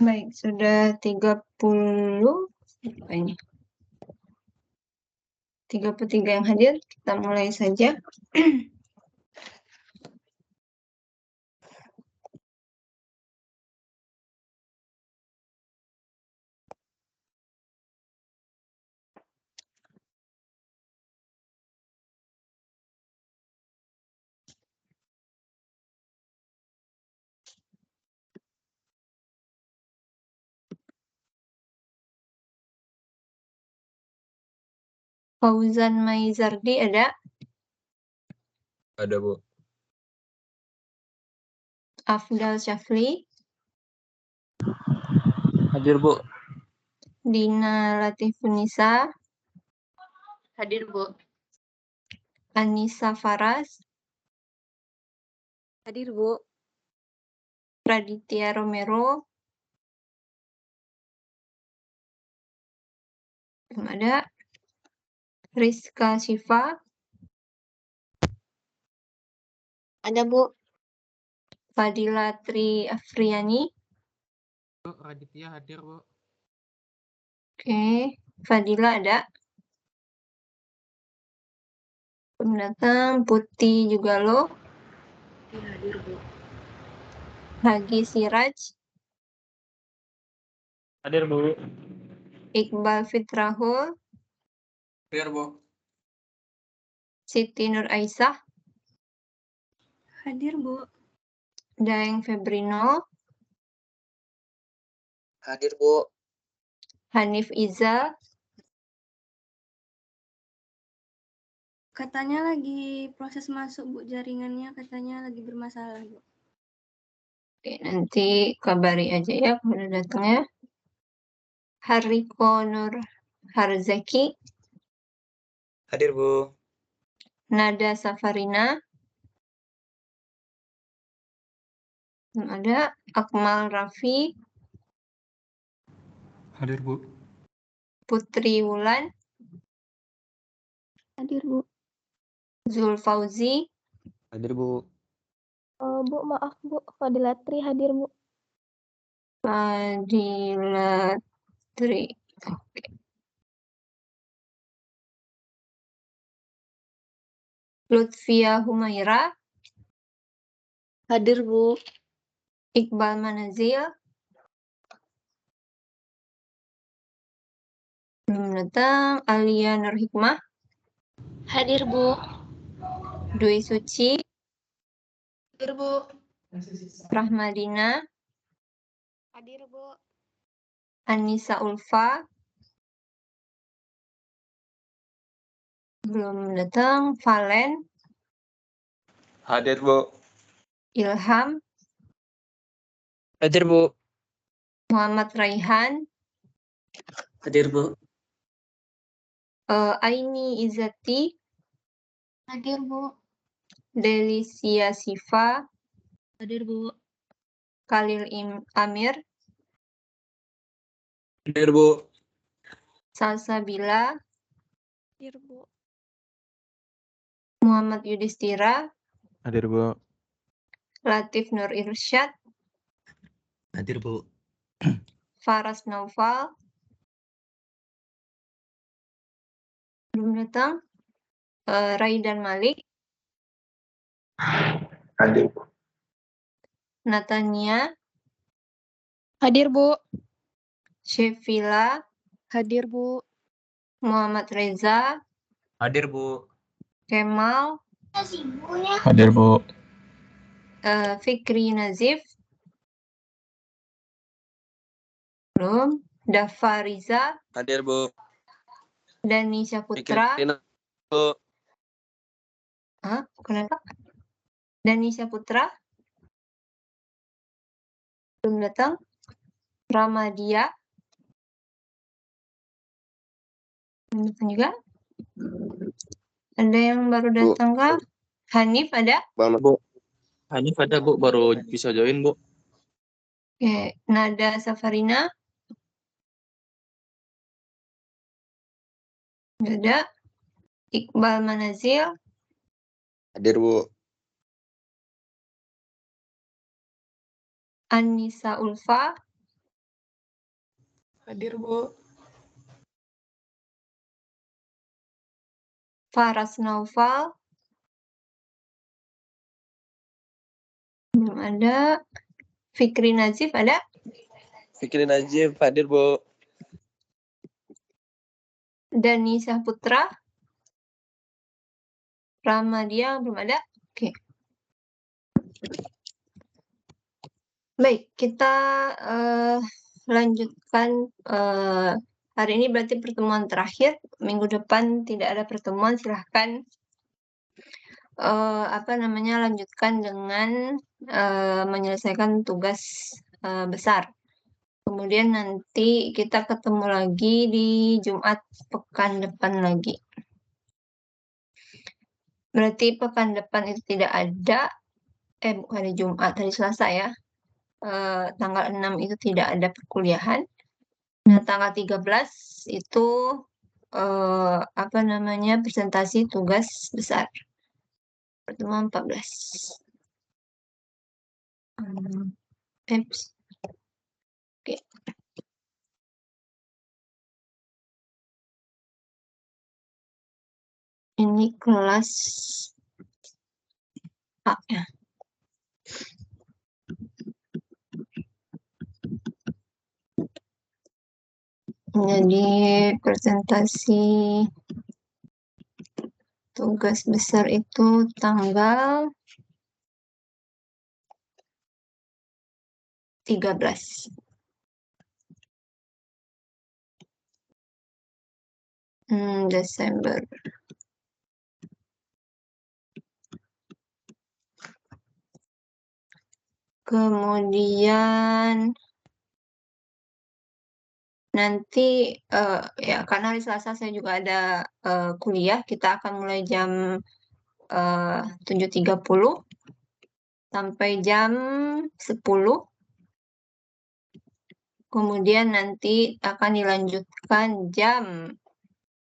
Baik, sudah 30 ini. 33 yang hadir, kita mulai saja. Fauzan Maizardi ada? Ada, Bu. Afdal Syafli, Hadir, Bu. Dina Latifunisa, Hadir, Bu. Anissa Faras, Hadir, Bu. Raditya Romero, belum ada. Rizka Syifa, Ada, Bu. Fadila Tri Afriani, Bu, Raditya hadir, Bu. oke. Fadila ada? Belum datang. Putih juga lo. Iya, hadir, Bu. Hagi Siraj, Hadir, Bu. Iqbal Fitrahul, Hadir, Bu. Siti Nur Aisyah, Hadir, Bu. Daeng Febrino, Hadir, Bu. Hanif Izal, Katanya lagi proses masuk, Bu. Jaringannya katanya lagi bermasalah, Bu. oke, nanti kabari aja ya kalau udah datang ya. Hariko Nur Harzaki, Hadir, Bu. Nada Safarina, belum ada. Akmal Raffi, Hadir, Bu. Putri Wulan, Hadir, Bu. Zulfauzi, Hadir, Bu. Bu, maaf, Bu. Fadilatri hadir, Bu. Fadilatri, oke. Lutfia Humaira, Hadir, Bu. Iqbal Manazil, belum datang. Alia Nur Hikmah, Hadir, Bu. Dwi Suci, Hadir, Bu. Rahmadina, Hadir, Bu. Anissa Ulfa, belum datang. Valen, Hadir, Bu. Ilham, Hadir, Bu. Muhammad Raihan, Hadir, Bu. Aini Izzati, Hadir, Bu. Delicia Sifa, Hadir, Bu. Khalil Amir, Hadir, Bu. Salsabila, Hadir, Bu. Muhammad Yudhistira, Hadir, Bu. Latif Nur Irsyad, Hadir, Bu. Faras Naufal, belum datang. Raidan Malik, Hadir, Bu. Natania, Hadir, Bu. Shefila, Hadir, Bu. Muhammad Reza, Hadir, Bu. Kemal, Hadir, Bu. Fikri Nazif, belum. Dafa Riza, Hadir, Bu. Dani Syaputra, Bu. kenapa? Dani Syaputra, belum datang. Ramadia, belum datang juga. Ada yang baru datang kah? Hanif ada? Bu. Hanif ada, Bu. Baru bisa join, Bu. Oke. Nada Safarina, nggak ada. Iqbal Manazil, Hadir, Bu. Anissa Ulfa, Hadir, Bu. Faras Naufal. Belum ada. Fikri Nazif ada? Fikri Najib hadir, Bu. Dani Saputra. Ramadia belum ada? Oke. Baik, kita lanjutkan. Hari ini berarti pertemuan terakhir. Minggu depan tidak ada pertemuan. Silahkan lanjutkan dengan menyelesaikan tugas besar. Kemudian nanti kita ketemu lagi di Jumat pekan depan lagi. Berarti pekan depan itu tidak ada, bukan hari Jumat, hari Selasa ya. Tanggal 6 itu tidak ada perkuliahan. Nah, tanggal 13 itu presentasi tugas besar. Pertemuan 14. Oke. Ini kelas A ya. Jadi presentasi tugas besar itu tanggal 13. Desember. Kemudian nanti ya karena hari Selasa saya juga ada kuliah, kita akan mulai jam 7.30 sampai jam 10. Kemudian nanti akan dilanjutkan jam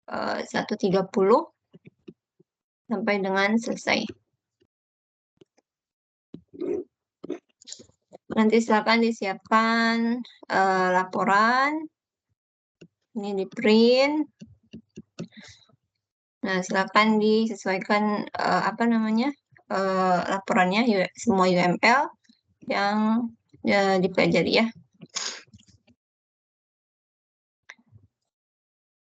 1.30 sampai dengan selesai. Nanti silakan disiapkan laporan. Ini di print. Nah, silakan disesuaikan laporannya semua UML yang dipelajari ya.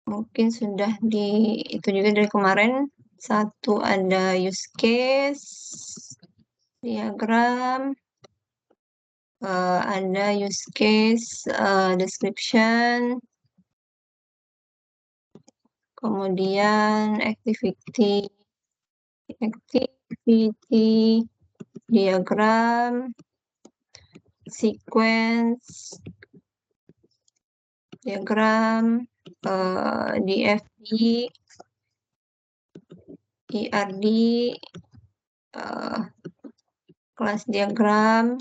Mungkin sudah itu juga dari kemarin. Satu ada use case, diagram, ada use case, description, kemudian activity diagram, sequence diagram, DFD, ERD, kelas diagram,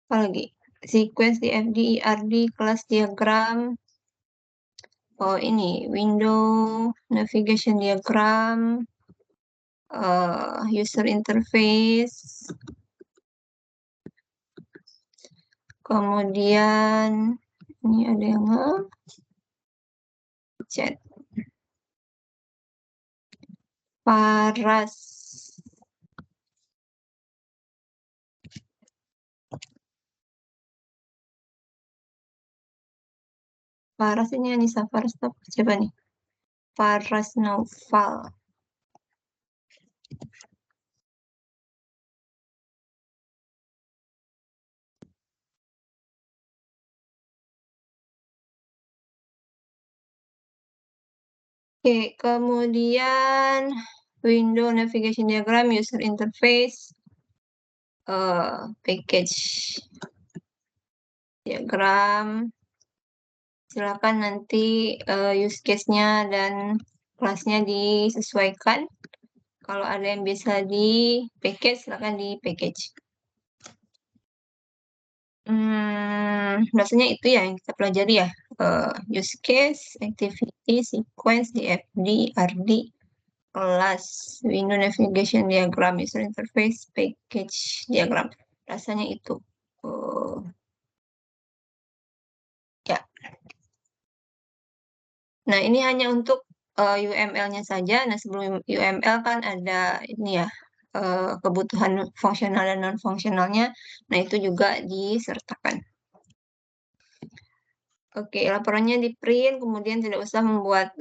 apa lagi? Sequence, DFD, ERD, kelas diagram. Oh, ini window navigation diagram, user interface. Kemudian ini ada yang chat. Faras. Faras ini Anissa Faras siapa nih? Faras Naufal. Oke, kemudian window navigation diagram, user interface, package diagram. Silakan nanti use case-nya dan kelasnya disesuaikan. Kalau ada yang bisa di package, silakan di package. Biasanya itu ya yang kita pelajari ya. Use case, activity, sequence, DFD, RD, kelas, window navigation diagram, user interface, package diagram. Rasanya itu. Nah, ini hanya untuk UML-nya saja. Nah, sebelum UML kan ada ini ya, kebutuhan fungsional dan non-fungsionalnya. Nah, itu juga disertakan. Oke, laporannya di print, kemudian tidak usah membuat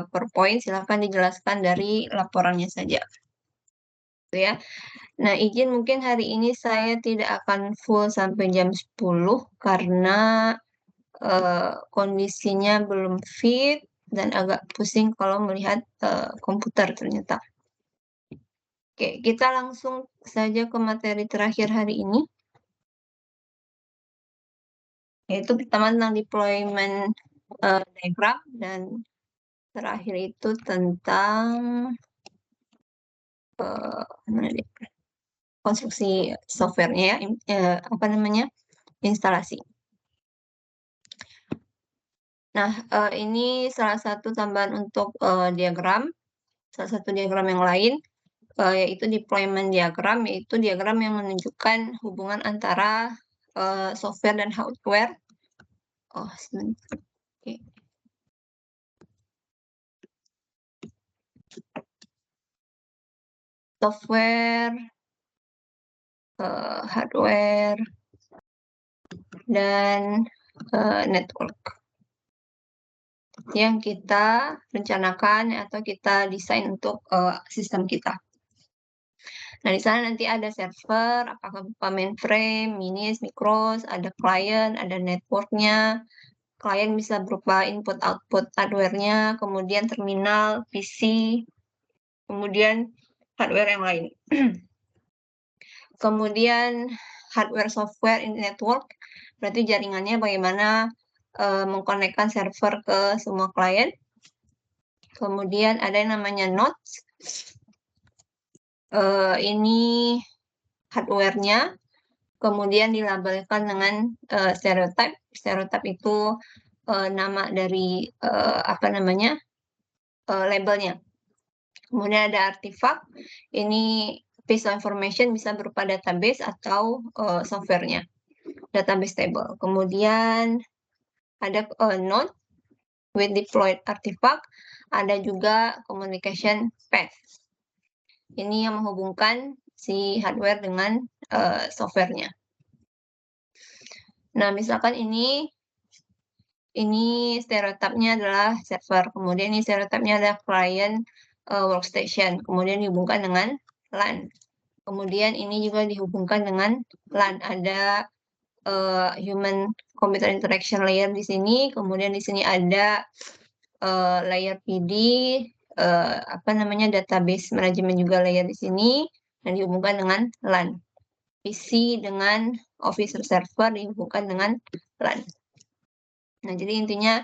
PowerPoint, silakan dijelaskan dari laporannya saja. Gitu ya. Nah, izin mungkin hari ini saya tidak akan full sampai jam 10 karena kondisinya belum fit dan agak pusing kalau melihat komputer ternyata. Oke, kita langsung saja ke materi terakhir hari ini. Yaitu pertama tentang deployment diagram dan terakhir itu tentang konstruksi softwarenya ya, instalasi. Nah, ini salah satu tambahan untuk diagram. Salah satu diagram yang lain yaitu deployment diagram, yaitu diagram yang menunjukkan hubungan antara software dan hardware. Oh, sebentar. Oke. Software, hardware, dan network yang kita rencanakan atau kita desain untuk sistem kita. Nah, di sana nanti ada server, apakah berupa mainframe, minis, micros, ada client, ada networknya. Klien bisa berupa input-output hardware-nya, kemudian terminal, PC, kemudian hardware yang lain. Kemudian hardware software in network, berarti jaringannya bagaimana mengkonekkan server ke semua klien. Kemudian ada yang namanya nodes. Ini hardware-nya, kemudian dilabelkan dengan stereotype. Stereotype itu nama dari labelnya. Kemudian ada artifak. Ini piece of information bisa berupa database atau software-nya, database table. Kemudian ada node with deployed artifact. Ada juga communication path. Ini yang menghubungkan si hardware dengan software-nya. Nah, misalkan ini stereotipnya adalah server, kemudian ini stereotipnya adalah client workstation, kemudian dihubungkan dengan LAN. Kemudian ini juga dihubungkan dengan LAN. Ada human computer interaction layer di sini, kemudian di sini ada layer PD, database manajemen juga layer di sini, dan dihubungkan dengan LAN. PC dengan officer server dihubungkan dengan LAN. Nah, jadi intinya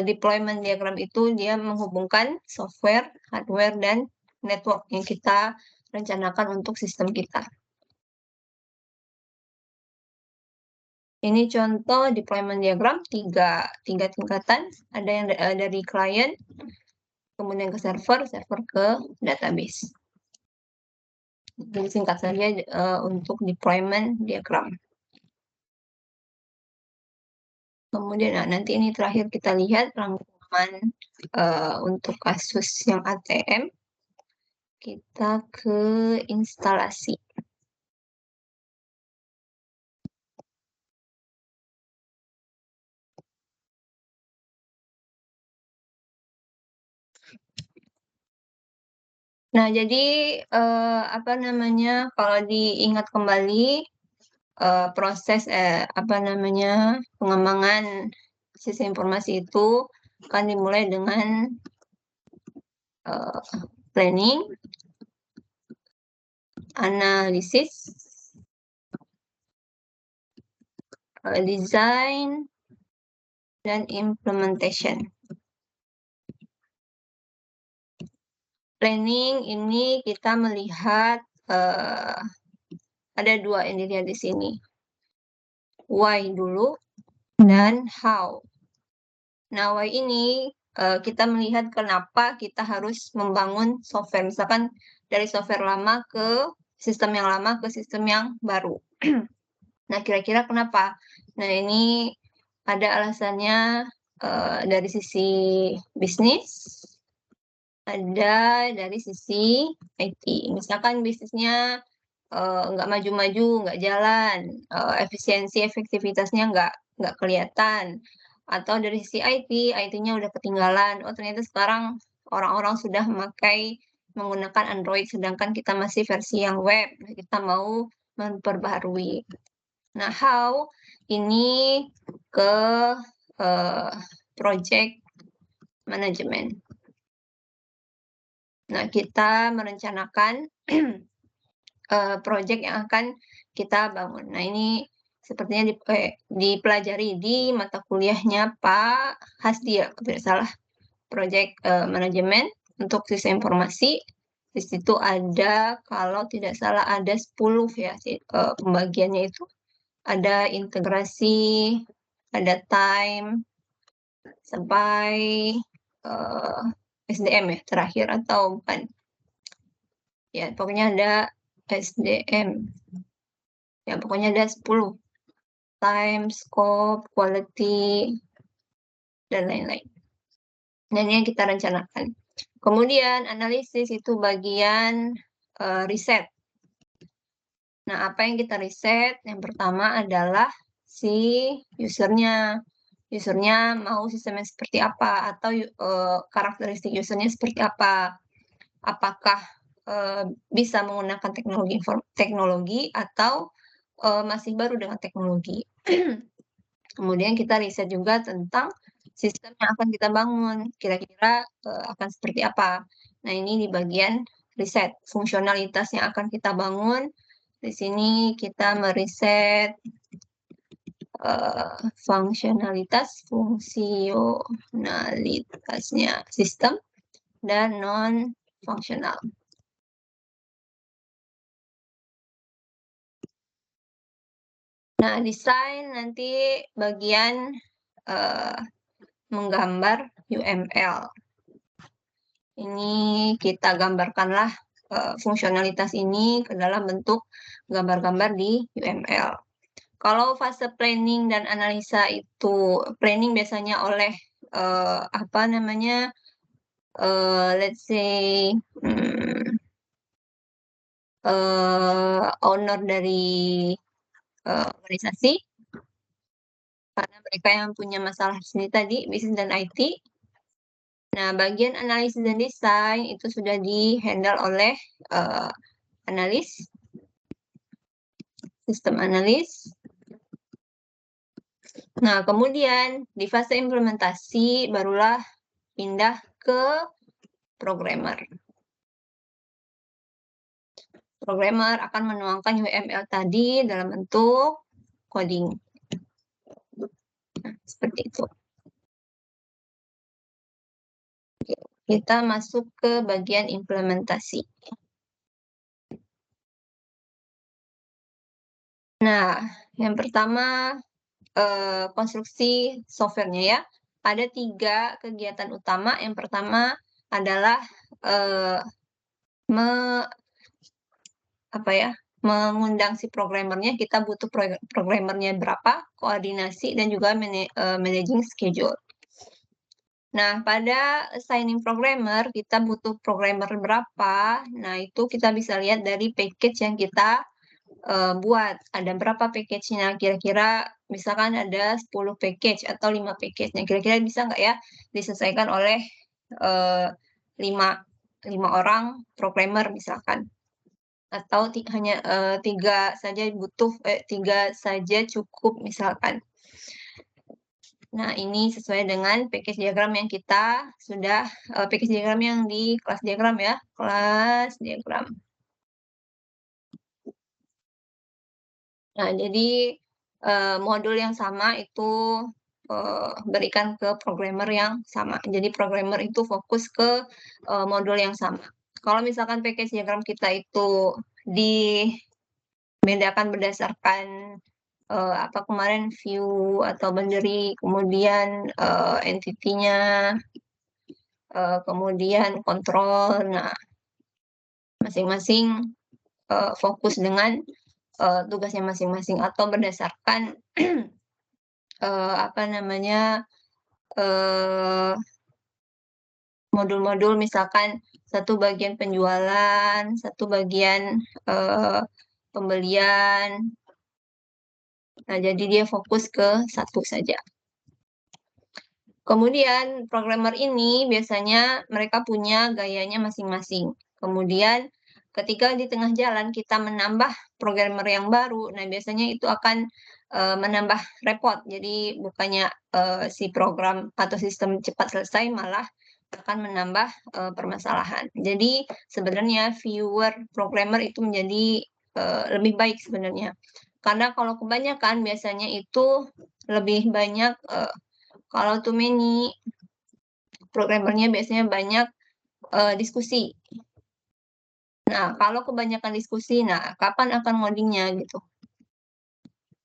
deployment diagram itu dia menghubungkan software, hardware, dan network yang kita rencanakan untuk sistem kita. Ini contoh deployment diagram, tiga tingkatan. Ada yang dari client, kemudian ke server, server ke database. Jadi singkat saja untuk deployment diagram. Kemudian nanti ini terakhir kita lihat rangkuman untuk kasus yang ATM. Kita ke instalasi. Nah, jadi kalau diingat kembali proses pengembangan sistem informasi itu akan dimulai dengan planning, analisis, design, dan implementation. Planning ini kita melihat ada dua yang dilihat di sini. Why dulu dan how. Nah, why ini kita melihat kenapa kita harus membangun software. Misalkan dari software lama ke sistem yang lama ke sistem yang baru. Nah, kira-kira kenapa? Nah, ini ada alasannya dari sisi bisnis, ada dari sisi IT. Misalkan bisnisnya nggak maju-maju, nggak jalan, efisiensi efektivitasnya nggak kelihatan, atau dari sisi IT-nya udah ketinggalan. Oh ternyata sekarang orang-orang sudah menggunakan Android, sedangkan kita masih versi yang web. Kita mau memperbaharui. Nah, how ini ke project management. Nah, kita merencanakan project yang akan kita bangun. Nah, ini sepertinya dipelajari di mata kuliahnya Pak Hasdi, ya, kalau tidak salah, project management untuk sistem informasi. Di situ ada, kalau tidak salah, ada 10 ya pembagiannya itu. Ada integrasi, ada time, sampai SDM ya terakhir atau bukan. Ya, pokoknya ada SDM. Ya, pokoknya ada 10. Time, scope, quality, dan lain-lain. Dan ini yang kita rencanakan. Kemudian analisis itu bagian riset. Nah, apa yang kita riset? Yang pertama adalah si usernya. Usernya mau sistemnya seperti apa, atau karakteristik usernya seperti apa. Apakah bisa menggunakan teknologi atau masih baru dengan teknologi. Kemudian kita riset juga tentang sistem yang akan kita bangun, kira-kira akan seperti apa. Nah, ini di bagian riset, fungsionalitas yang akan kita bangun. Di sini kita meriset fungsionalitasnya sistem dan non-fungsional. Nah, desain nanti bagian menggambar UML. Ini kita gambarkanlah fungsionalitas ini ke dalam bentuk gambar-gambar di UML. Kalau fase planning dan analisa itu, planning biasanya oleh let's say owner dari organisasi, karena mereka yang punya masalah sendiri tadi, bisnis dan IT. Nah, bagian analisis dan desain itu sudah di-handle oleh analis, sistem analis. Nah, kemudian di fase implementasi barulah pindah ke programmer. Programmer akan menuangkan UML tadi dalam bentuk coding. Nah, seperti itu. Kita masuk ke bagian implementasi. Nah, yang pertama konstruksi softwarenya ya. Ada 3 kegiatan utama. Yang pertama adalah mengundang si programmernya. Kita butuh programmernya berapa, koordinasi, dan juga managing schedule. Nah, pada assigning programmer, kita butuh programmer berapa. Nah, itu kita bisa lihat dari package yang kita buat. Ada berapa package-nya, kira-kira misalkan ada 10 package atau 5 package. Nah, kira-kira bisa nggak ya diselesaikan oleh 5 orang programmer misalkan. Atau hanya 3 saja cukup misalkan. Nah, ini sesuai dengan package diagram yang kita sudah, package diagram yang di kelas diagram ya, kelas diagram. Nah, jadi modul yang sama itu berikan ke programmer yang sama. Jadi programmer itu fokus ke modul yang sama. Kalau misalkan package diagram kita itu dibedakan berdasarkan kemarin view atau boundary, kemudian entity-nya, kemudian kontrol. Nah, masing-masing fokus dengan tugasnya masing-masing atau berdasarkan modul-modul misalkan satu bagian penjualan, satu bagian pembelian. Nah, jadi dia fokus ke satu saja. Kemudian programmer ini biasanya mereka punya gayanya masing-masing. Kemudian ketika di tengah jalan kita menambah programmer yang baru, nah biasanya itu akan menambah repot. Jadi bukannya si program atau sistem cepat selesai, malah akan menambah permasalahan. Jadi sebenarnya viewer programmer itu menjadi lebih baik sebenarnya. Karena kalau kebanyakan biasanya itu lebih banyak kalau too many, programmernya biasanya banyak diskusi. Nah, kalau kebanyakan diskusi, nah kapan akan ngodingnya gitu.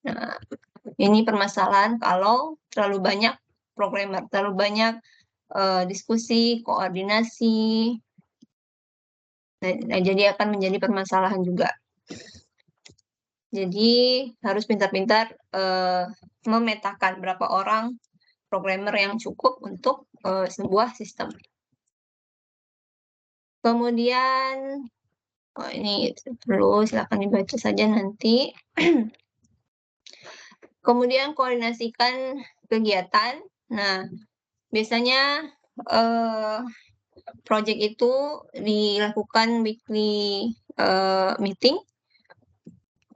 Nah, ini permasalahan kalau terlalu banyak programmer, terlalu banyak diskusi, koordinasi. Nah, jadi akan menjadi permasalahan juga. Jadi harus pintar-pintar memetakan berapa orang programmer yang cukup untuk sebuah sistem. Kemudian, ini perlu silakan dibaca saja nanti. Kemudian koordinasikan kegiatan. Nah, biasanya project itu dilakukan weekly meeting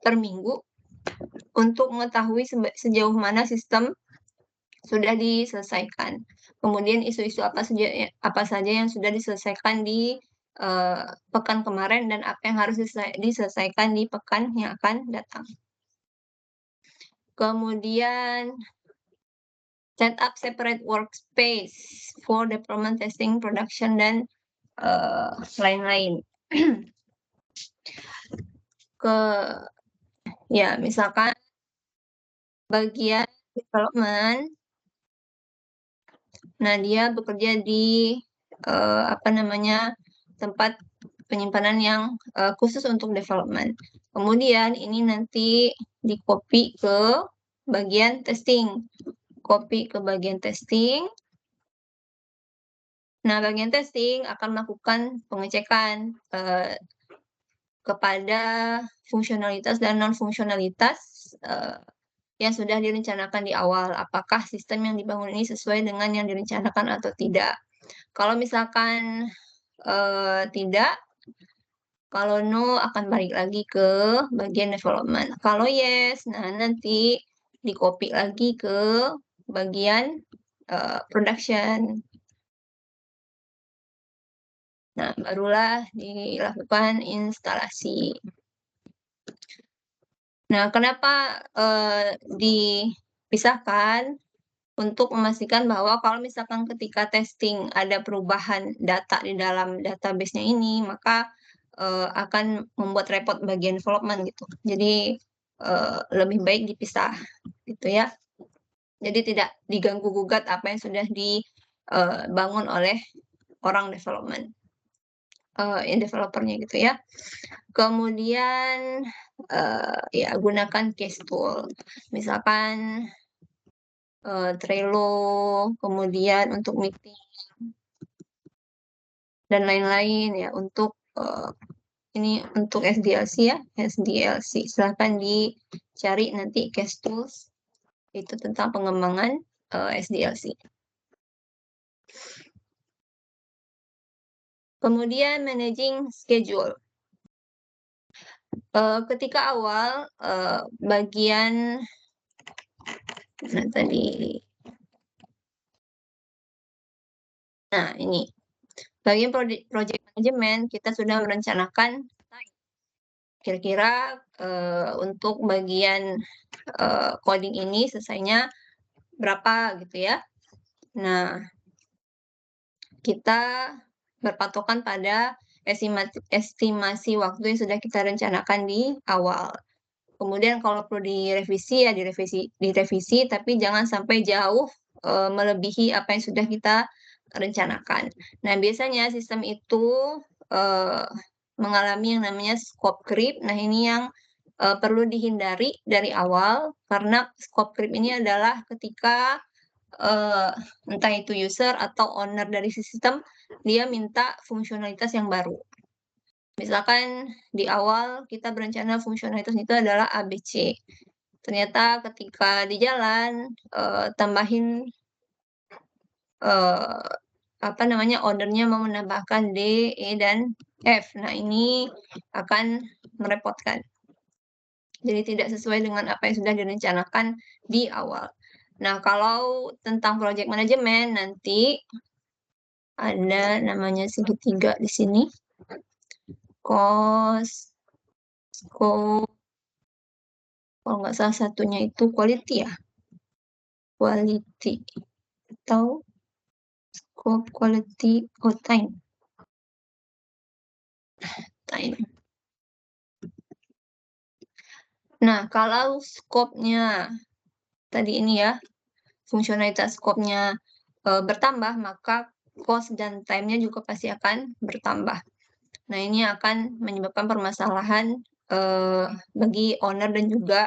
per minggu untuk mengetahui sejauh mana sistem sudah diselesaikan. Kemudian isu-isu apa saja yang sudah diselesaikan di pekan kemarin dan apa yang harus diselesaikan di pekan yang akan datang. Kemudian set up separate workspace for development, testing, production, dan lain-lain. Ya, misalkan bagian development, nah dia bekerja di tempat penyimpanan yang khusus untuk development. Kemudian ini nanti di-copy ke bagian testing. Copy ke bagian testing. Nah, bagian testing akan melakukan pengecekan kepada fungsionalitas dan non-fungsionalitas yang sudah direncanakan di awal. Apakah sistem yang dibangun ini sesuai dengan yang direncanakan atau tidak. Kalau misalkan tidak, kalau no akan balik lagi ke bagian development. Kalau yes, nah nanti di-copy lagi ke bagian production. Nah, barulah dilakukan instalasi. Nah, kenapa dipisahkan? Untuk memastikan bahwa kalau misalkan ketika testing ada perubahan data di dalam database-nya ini, maka akan membuat repot bagian development gitu. Jadi lebih baik dipisah gitu ya. Jadi tidak diganggu-gugat apa yang sudah dibangun oleh orang development, developernya gitu ya. Kemudian ya gunakan case tool. Misalkan Trello, kemudian untuk meeting dan lain-lain ya untuk ini untuk SDLC ya, SDLC. Silahkan dicari nanti case tools itu tentang pengembangan SDLC. Kemudian managing schedule. Ketika awal bagian nah ini bagian project management kita sudah merencanakan kira-kira untuk bagian coding ini selesainya berapa gitu ya. Nah, kita berpatokan pada estimasi waktu yang sudah kita rencanakan di awal. Kemudian kalau perlu direvisi ya direvisi, tapi jangan sampai jauh melebihi apa yang sudah kita rencanakan. Nah, biasanya sistem itu mengalami yang namanya scope creep. Nah, ini yang perlu dihindari dari awal karena scope creep ini adalah ketika entah itu user atau owner dari sistem, dia minta fungsionalitas yang baru. Misalkan di awal kita berencana fungsionalitas itu adalah ABC. Ternyata ketika di jalan, tambahin owner-nya mau menambahkan D, E, dan F. Nah, ini akan merepotkan. Jadi tidak sesuai dengan apa yang sudah direncanakan di awal. Nah, kalau tentang project management nanti ada namanya segitiga di sini. Cost, scope, kalau nggak salah satunya itu quality ya. Quality atau scope, quality, time. Time. Nah, kalau scope-nya tadi ini ya, fungsionalitas scope-nya bertambah, maka cost dan time-nya juga pasti akan bertambah. Nah, ini akan menyebabkan permasalahan bagi owner dan juga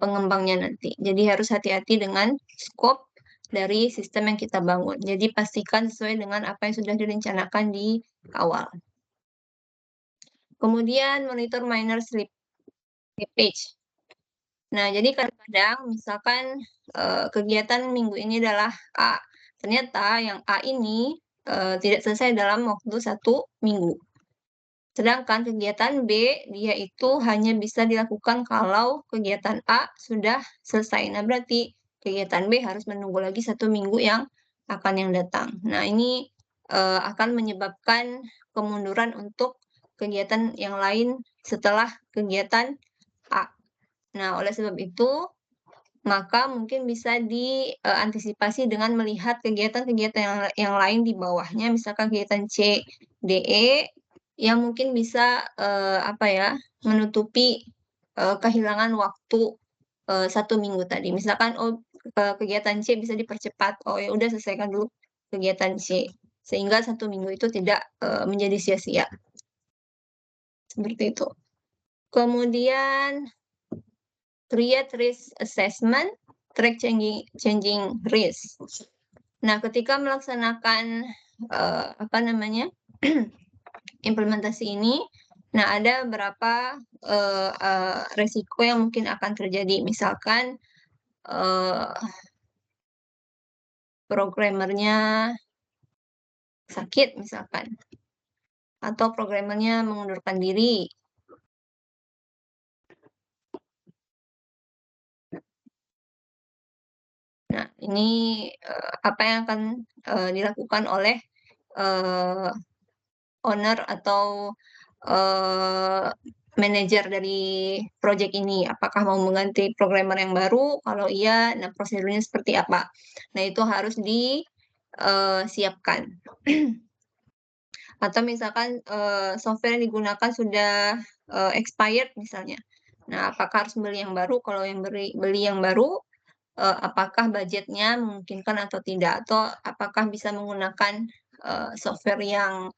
pengembangnya nanti. Jadi harus hati-hati dengan scope dari sistem yang kita bangun. Jadi pastikan sesuai dengan apa yang sudah direncanakan di awal. Kemudian monitor minor slippage. Nah, jadi kadang-kadang misalkan kegiatan minggu ini adalah A. Ternyata yang A ini tidak selesai dalam waktu 1 minggu. Sedangkan kegiatan B, dia itu hanya bisa dilakukan kalau kegiatan A sudah selesai. Nah, berarti kegiatan B harus menunggu lagi 1 minggu yang akan datang. Nah, ini akan menyebabkan kemunduran untuk kegiatan yang lain setelah kegiatan A. Nah, oleh sebab itu, maka mungkin bisa diantisipasi dengan melihat kegiatan-kegiatan yang lain di bawahnya, misalkan kegiatan C, D, E, yang mungkin bisa menutupi kehilangan waktu 1 minggu tadi. Misalkan kegiatan C bisa dipercepat, ya udah selesaikan dulu kegiatan C, sehingga 1 minggu itu tidak menjadi sia-sia. Seperti itu. Kemudian create risk assessment, track changing risk. Nah, ketika melaksanakan implementasi ini, nah ada beberapa resiko yang mungkin akan terjadi. Misalkan programmernya sakit misalkan, atau programmernya mengundurkan diri. Nah, ini apa yang akan dilakukan oleh owner atau manajer dari project ini. Apakah mau mengganti programmer yang baru? Kalau iya, nah prosedurnya seperti apa? Nah, itu harus disiapkan. Atau misalkan software yang digunakan sudah expired misalnya. Nah, apakah harus beli yang baru? Kalau yang beli yang baru, apakah budgetnya memungkinkan atau tidak? Atau apakah bisa menggunakan software yang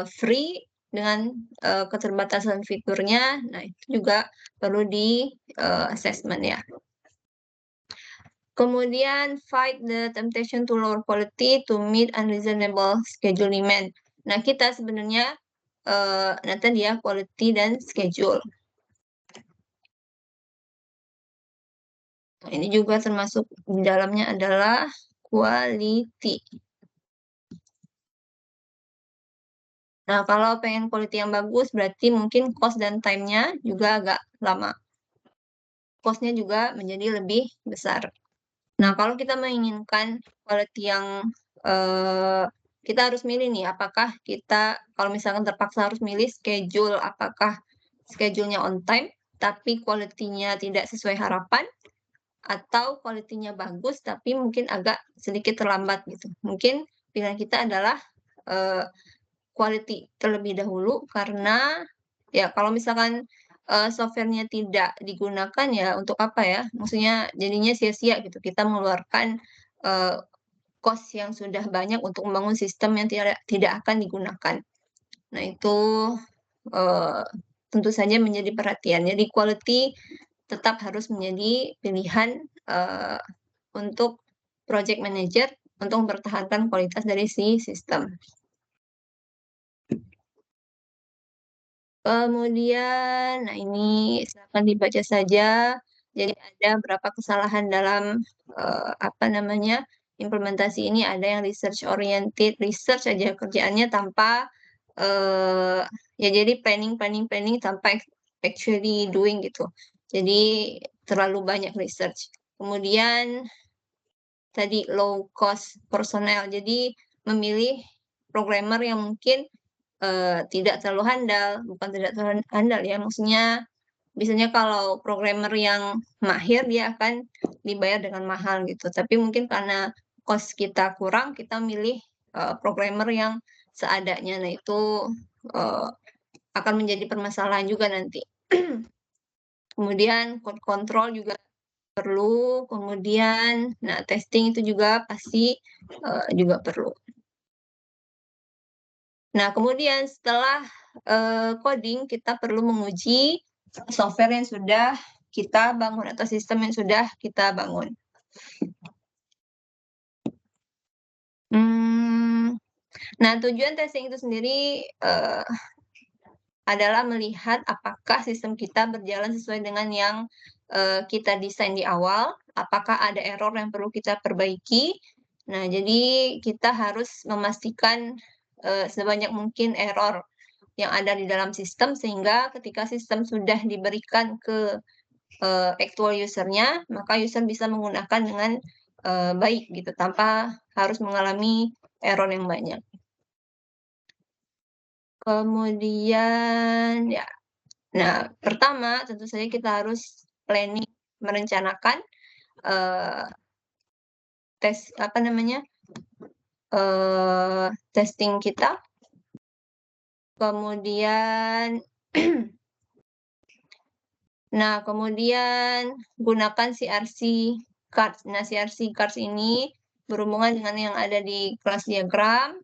free dengan keterbatasan fiturnya? Nah, itu juga perlu assessment ya. Kemudian fight the temptation to lower quality to meet unreasonable schedule demand. Nah, kita sebenarnya tadi ya quality dan schedule. Nah, ini juga termasuk di dalamnya adalah quality. Nah, kalau pengen quality yang bagus, berarti mungkin cost dan time-nya juga agak lama. Cost-nya juga menjadi lebih besar. Nah, kalau kita menginginkan quality yang kita harus milih nih, apakah kita kalau misalkan terpaksa harus milih schedule, apakah schedule-nya on time, tapi quality-nya tidak sesuai harapan, atau quality-nya bagus, tapi mungkin agak sedikit terlambat gitu. Mungkin pilihan kita adalah quality terlebih dahulu, karena ya kalau misalkan software-nya tidak digunakan ya untuk apa ya? Maksudnya jadinya sia-sia gitu. Kita mengeluarkan cost yang sudah banyak untuk membangun sistem yang tidak akan digunakan. Nah, itu tentu saja menjadi perhatian. Jadi quality tetap harus menjadi pilihan untuk project manager untuk mempertahankan kualitas dari si sistem. Kemudian, nah ini silakan dibaca saja. Jadi ada berapa kesalahan dalam implementasi ini. Ada yang research oriented, research aja kerjaannya tanpa ya jadi planning tanpa actually doing gitu. Jadi terlalu banyak research. Kemudian tadi low cost personnel. Jadi memilih programmer yang mungkin tidak terlalu handal, bukan tidak terlalu handal ya, maksudnya biasanya kalau programmer yang mahir dia akan dibayar dengan mahal gitu. Tapi mungkin karena cost kita kurang, kita milih programmer yang seadanya. Nah itu akan menjadi permasalahan juga nanti. Kemudian code control juga perlu. Kemudian, nah testing itu juga pasti juga perlu. Nah, kemudian setelah coding, kita perlu menguji software yang sudah kita bangun atau sistem yang sudah kita bangun. Nah, tujuan testing itu sendiri adalah melihat apakah sistem kita berjalan sesuai dengan yang kita desain di awal, apakah ada error yang perlu kita perbaiki. Nah, jadi kita harus memastikan sebanyak mungkin error yang ada di dalam sistem, sehingga ketika sistem sudah diberikan ke actual usernya, maka user bisa menggunakan dengan baik gitu, tanpa harus mengalami error yang banyak. Kemudian ya, nah pertama tentu saja kita harus planning, merencanakan testing kita. Kemudian nah, kemudian gunakan CRC cards. Nah, CRC cards ini berhubungan dengan yang ada di kelas diagram.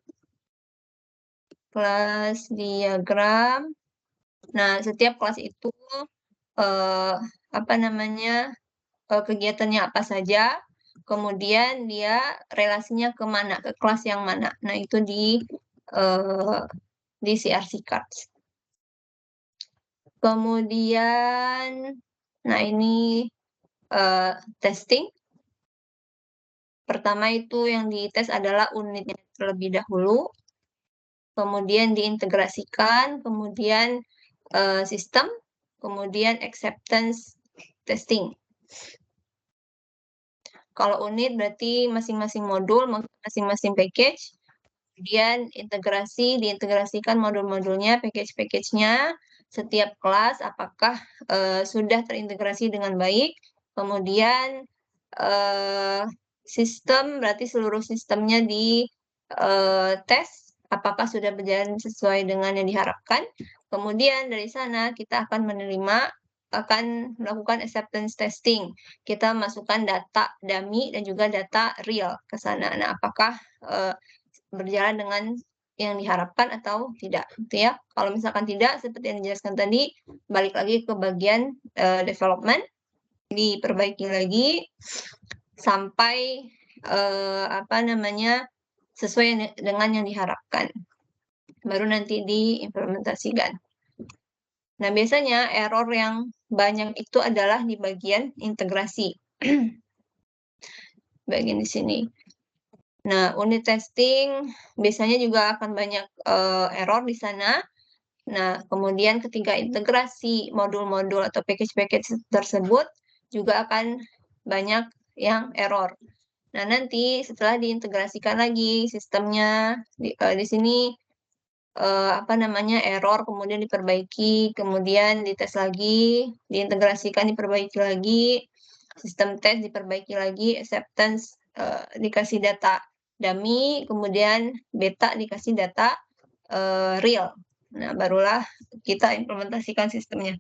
Nah, setiap kelas itu kegiatannya apa saja, kemudian dia relasinya ke mana, ke kelas yang mana. Nah, itu di CRC cards. Kemudian, nah ini testing. Pertama itu yang dites adalah unitnya terlebih dahulu, kemudian diintegrasikan, kemudian sistem, kemudian acceptance testing. Kalau unit berarti masing-masing modul, masing-masing package, kemudian diintegrasikan modul-modulnya, package-package-nya, setiap kelas apakah sudah terintegrasi dengan baik, kemudian sistem berarti seluruh sistemnya di tes apakah sudah berjalan sesuai dengan yang diharapkan. Kemudian dari sana kita akan melakukan acceptance testing. Kita masukkan data dummy dan juga data real ke sana. Nah, apakah berjalan dengan yang diharapkan atau tidak, gitu ya. Kalau misalkan tidak, seperti yang dijelaskan tadi, balik lagi ke bagian development, diperbaiki lagi sampai sesuai dengan yang diharapkan. Baru nanti diimplementasikan. Nah, biasanya error yang banyak itu adalah di bagian integrasi. Bagian di sini. Nah, unit testing biasanya juga akan banyak error di sana. Nah, kemudian ketika integrasi modul-modul atau package-package tersebut juga akan banyak yang error. Nah, nanti setelah diintegrasikan lagi sistemnya di sini error, kemudian diperbaiki, kemudian dites lagi, diintegrasikan, diperbaiki lagi, sistem tes diperbaiki lagi, acceptance dikasih data dummy, kemudian beta dikasih data real. Nah, barulah kita implementasikan sistemnya.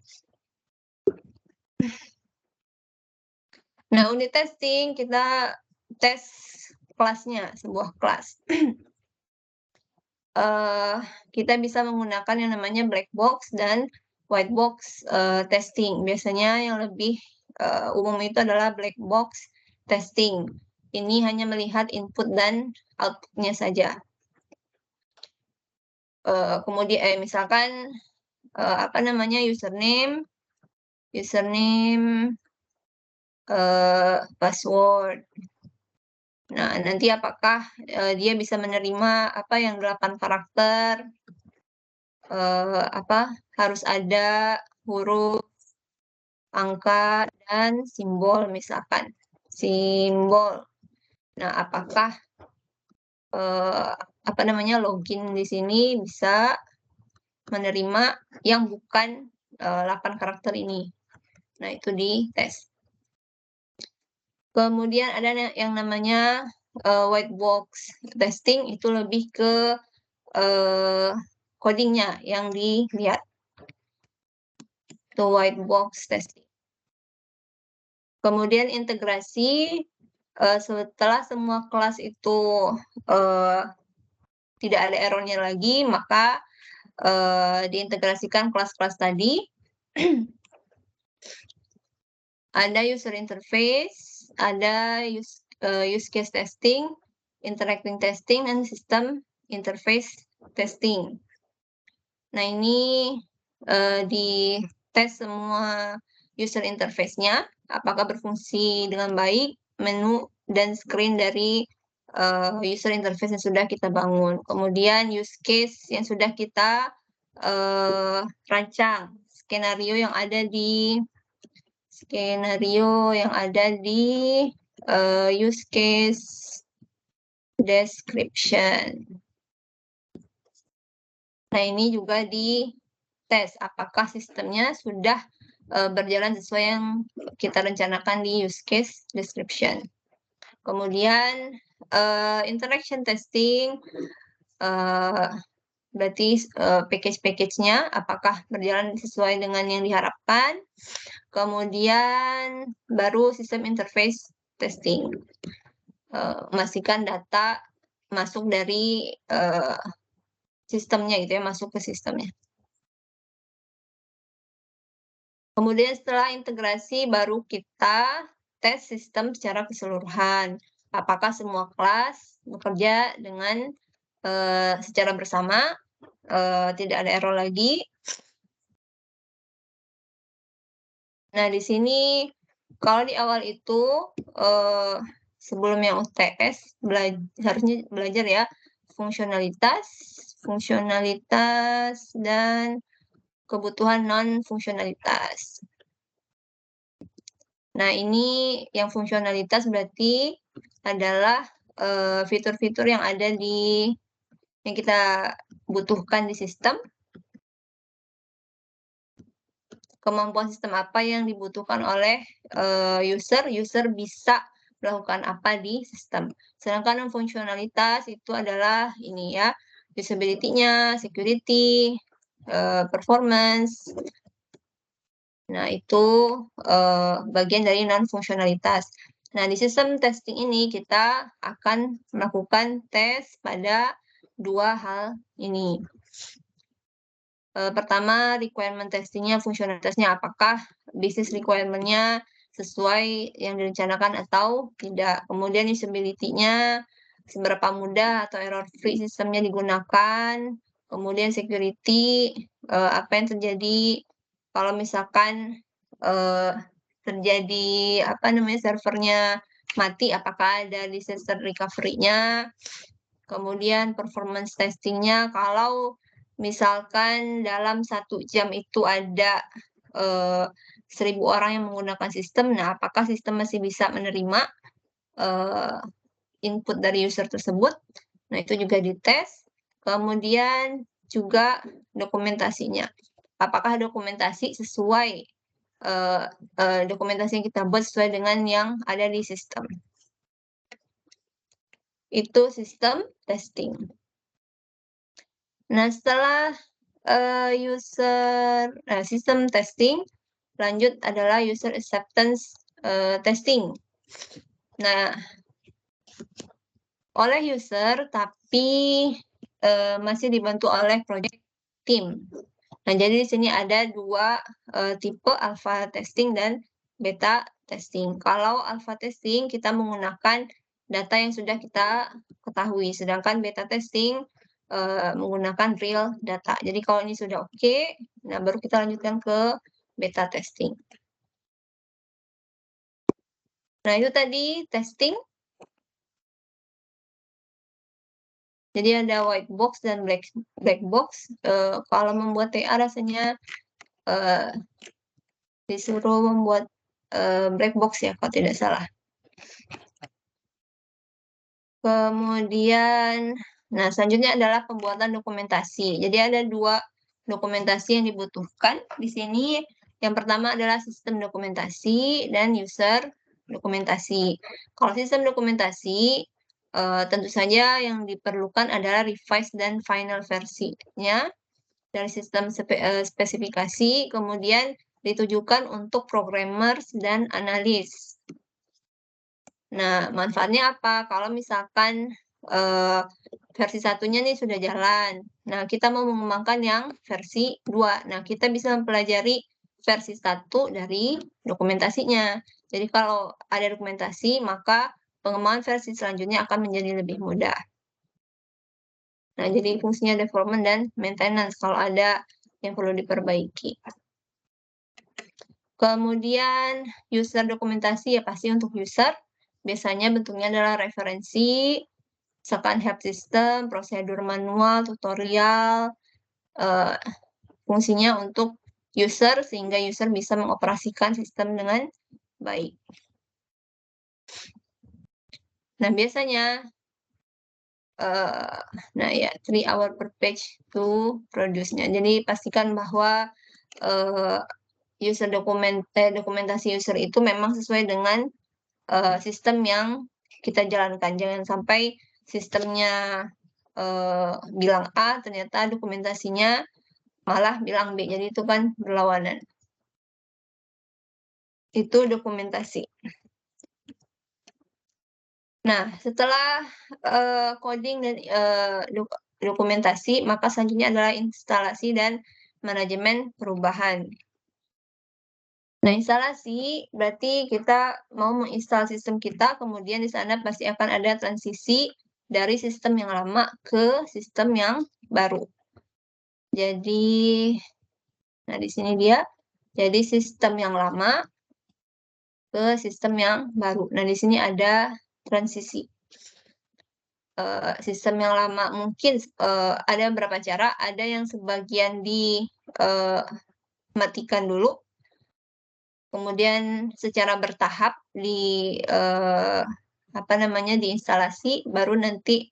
Nah, unit testing kita tes kelasnya, sebuah kelas. Kita bisa menggunakan yang namanya black box dan white box testing. Biasanya yang lebih umum itu adalah black box testing. Ini hanya melihat input dan outputnya saja. Kemudian misalkan username, password. Nah, nanti apakah dia bisa menerima yang 8 karakter, harus ada huruf, angka, dan simbol misalkan. Simbol. Nah, apakah login di sini bisa menerima yang bukan 8 karakter ini. Nah, itu di tes. Kemudian ada yang namanya white box testing, itu lebih ke codingnya yang dilihat. Itu white box testing. Kemudian integrasi, setelah semua kelas itu tidak ada errornya lagi, maka diintegrasikan kelas-kelas tadi. Ada user interface, ada use case testing, interacting testing, dan system interface testing. Nah, ini di tes semua user interface-nya, apakah berfungsi dengan baik, menu dan screen dari user interface yang sudah kita bangun. Kemudian use case yang sudah kita rancang, skenario yang ada di use case description. Nah, ini juga di tes apakah sistemnya sudah berjalan sesuai yang kita rencanakan di use case description. Kemudian interaction testing, berarti package-nya apakah berjalan sesuai dengan yang diharapkan. Kemudian baru sistem interface testing, memastikan data masuk dari sistemnya gitu ya, masuk ke sistemnya. Kemudian setelah integrasi baru kita tes sistem secara keseluruhan. Apakah semua kelas bekerja dengan secara bersama, tidak ada error lagi. Nah, di sini kalau di awal itu sebelum yang UTS harusnya belajar ya fungsionalitas dan kebutuhan non-fungsionalitas. Nah, ini yang fungsionalitas berarti adalah fitur-fitur yang ada yang kita butuhkan di sistem. Kemampuan sistem apa yang dibutuhkan oleh user bisa melakukan apa di sistem. Sedangkan non-fungsionalitas itu adalah ini ya, usability-nya, security, performance. Nah, itu bagian dari non-fungsionalitas. Nah, di sistem testing ini kita akan melakukan tes pada 2 hal ini. Pertama, requirement testing-nya, fungsionalitasnya, apakah business requirement-nya sesuai yang direncanakan atau tidak. Kemudian usability-nya, seberapa mudah atau error-free sistemnya digunakan. Kemudian security, apa yang terjadi kalau misalkan terjadi servernya mati, apakah ada disaster recovery-nya. Kemudian performance testing-nya, kalau misalkan dalam 1 jam itu ada 1.000 orang yang menggunakan sistem, nah apakah sistem masih bisa menerima input dari user tersebut? Nah, itu juga dites. Kemudian juga dokumentasinya. Apakah dokumentasi sesuai dokumentasi yang kita buat sesuai dengan yang ada di sistem. Itu sistem testing. Nah, setelah sistem testing, lanjut adalah user acceptance testing. Nah, oleh user tapi masih dibantu oleh project team. Nah, jadi di sini ada 2 tipe, alpha testing dan beta testing. Kalau alpha testing kita menggunakan data yang sudah kita ketahui, sedangkan beta testing menggunakan real data. Jadi kalau ini sudah oke, nah baru kita lanjutkan ke beta testing. Nah itu tadi testing. Jadi ada white box dan black box. Kalau membuat TA rasanya disuruh membuat black box ya kalau tidak salah. Kemudian, nah selanjutnya adalah pembuatan dokumentasi. Jadi ada 2 dokumentasi yang dibutuhkan di sini. Yang pertama adalah sistem dokumentasi dan user dokumentasi. Kalau sistem dokumentasi, tentu saja yang diperlukan adalah revise dan final versinya dari sistem spesifikasi, kemudian ditujukan untuk programmers dan analis. Nah, manfaatnya apa? Kalau misalkan versi 1-nya nih sudah jalan. Nah, kita mau mengembangkan yang versi 2. Nah, kita bisa mempelajari versi 1 dari dokumentasinya. Jadi kalau ada dokumentasi, maka pengembangan versi selanjutnya akan menjadi lebih mudah. Nah, jadi fungsinya development dan maintenance kalau ada yang perlu diperbaiki. Kemudian user dokumentasi ya pasti untuk user. Biasanya bentuknya adalah referensi, misalkan help system, prosedur manual, tutorial, fungsinya untuk user sehingga user bisa mengoperasikan sistem dengan baik. Nah biasanya, nah ya 3 hour per page to produce-nya. Jadi pastikan bahwa dokumentasi user itu memang sesuai dengan sistem yang kita jalankan. Jangan sampai sistemnya bilang A, ternyata dokumentasinya malah bilang B. Jadi itu kan berlawanan. Itu dokumentasi. Nah, setelah coding dan dokumentasi, maka selanjutnya adalah instalasi dan manajemen perubahan. Nah, instalasi berarti kita mau menginstal sistem kita, kemudian di sana pasti akan ada transisi dari sistem yang lama ke sistem yang baru. Jadi, nah di sini dia. Jadi sistem yang lama ke sistem yang baru. Nah, di sini ada transisi. Sistem yang lama mungkin ada beberapa cara. Ada yang sebagian dimatikan dulu. Kemudian secara bertahap diinstalasi, baru nanti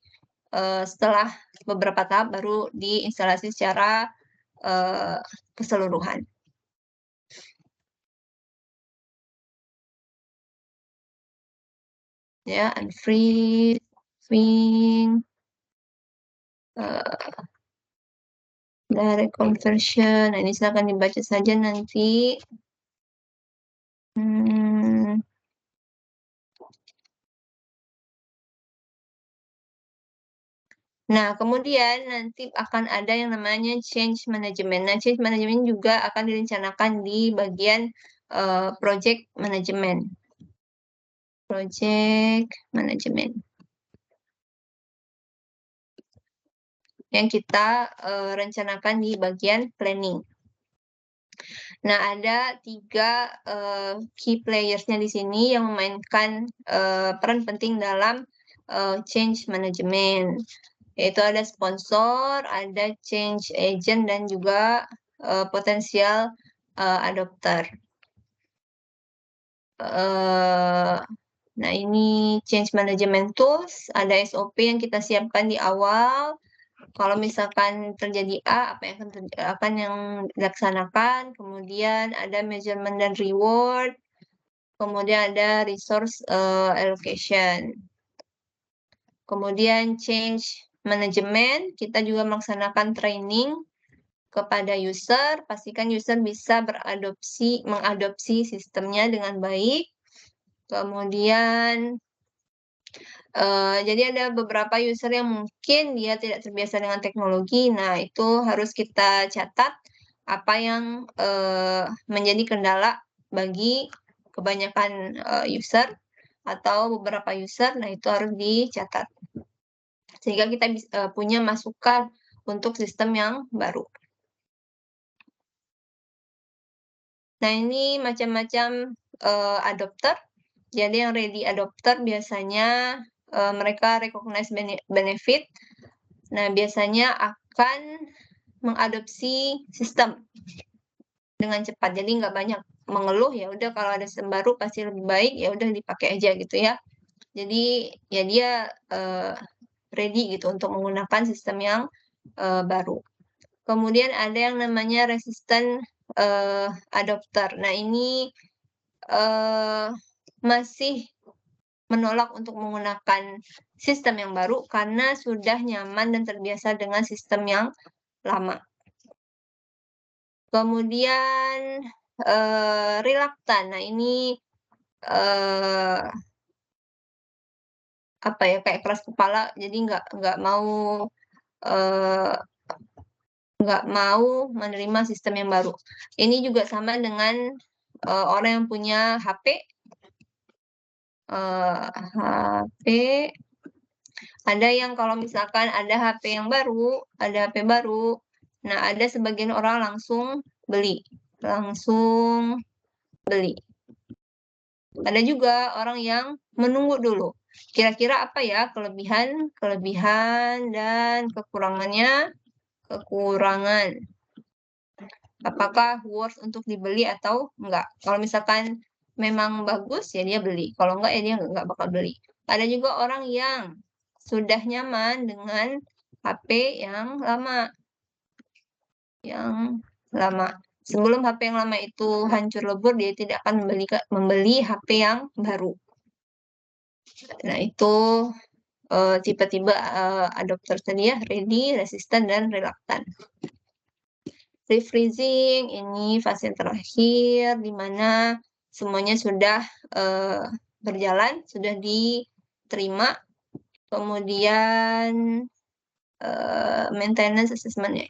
setelah beberapa tahap baru diinstalasi secara keseluruhan. Ya, unfreeze, swing, direct conversion. Nah, ini silakan dibaca saja nanti. Nah, kemudian nanti akan ada yang namanya change management. Nah, change management juga akan direncanakan di bagian project management. Project management. Yang kita rencanakan di bagian planning. Nah, ada 3 key players-nya di sini yang memainkan peran penting dalam change management. Yaitu ada sponsor, ada change agent, dan juga potensial adopter. Nah, ini change management tools, ada SOP yang kita siapkan di awal. Kalau misalkan terjadi A, apa yang akan yang dilaksanakan, kemudian ada measurement dan reward, kemudian ada resource allocation. Kemudian change management, kita juga melaksanakan training kepada user, pastikan user bisa mengadopsi sistemnya dengan baik. Kemudian jadi ada beberapa user yang mungkin dia tidak terbiasa dengan teknologi. Nah, itu harus kita catat apa yang menjadi kendala bagi kebanyakan user atau beberapa user, nah itu harus dicatat. Sehingga kita punya masukan untuk sistem yang baru. Nah, ini macam-macam adopter. Jadi yang ready adopter biasanya mereka recognize benefit. Nah, biasanya akan mengadopsi sistem dengan cepat. Jadi nggak banyak mengeluh, ya udah kalau ada sistem baru pasti lebih baik, ya udah dipakai aja gitu ya. Jadi ya dia ready gitu untuk menggunakan sistem yang baru. Kemudian ada yang namanya resistant adopter. Nah, ini masih menolak untuk menggunakan sistem yang baru karena sudah nyaman dan terbiasa dengan sistem yang lama. Kemudian reluctant. Nah, ini apa ya, kayak keras kepala, jadi nggak mau menerima sistem yang baru. Ini juga sama dengan orang yang punya HP. Ada yang kalau misalkan ada HP yang baru, ada HP baru, nah ada sebagian orang langsung beli. Ada juga orang yang menunggu dulu. Kira-kira apa ya kelebihan dan kekurangannya? Kekurangan. Apakah worth untuk dibeli atau enggak? Kalau misalkan memang bagus, ya dia beli. Kalau enggak, ya dia enggak bakal beli. Ada juga orang yang sudah nyaman dengan HP yang lama. Sebelum HP yang lama itu hancur lebur, dia tidak akan membeli HP yang baru. Nah, itu tipe-tipe adopter tadi ya, ready, resistant, dan reluctant. Refreezing ini fase yang terakhir di mana semuanya sudah berjalan, sudah diterima. Kemudian maintenance assessment-nya.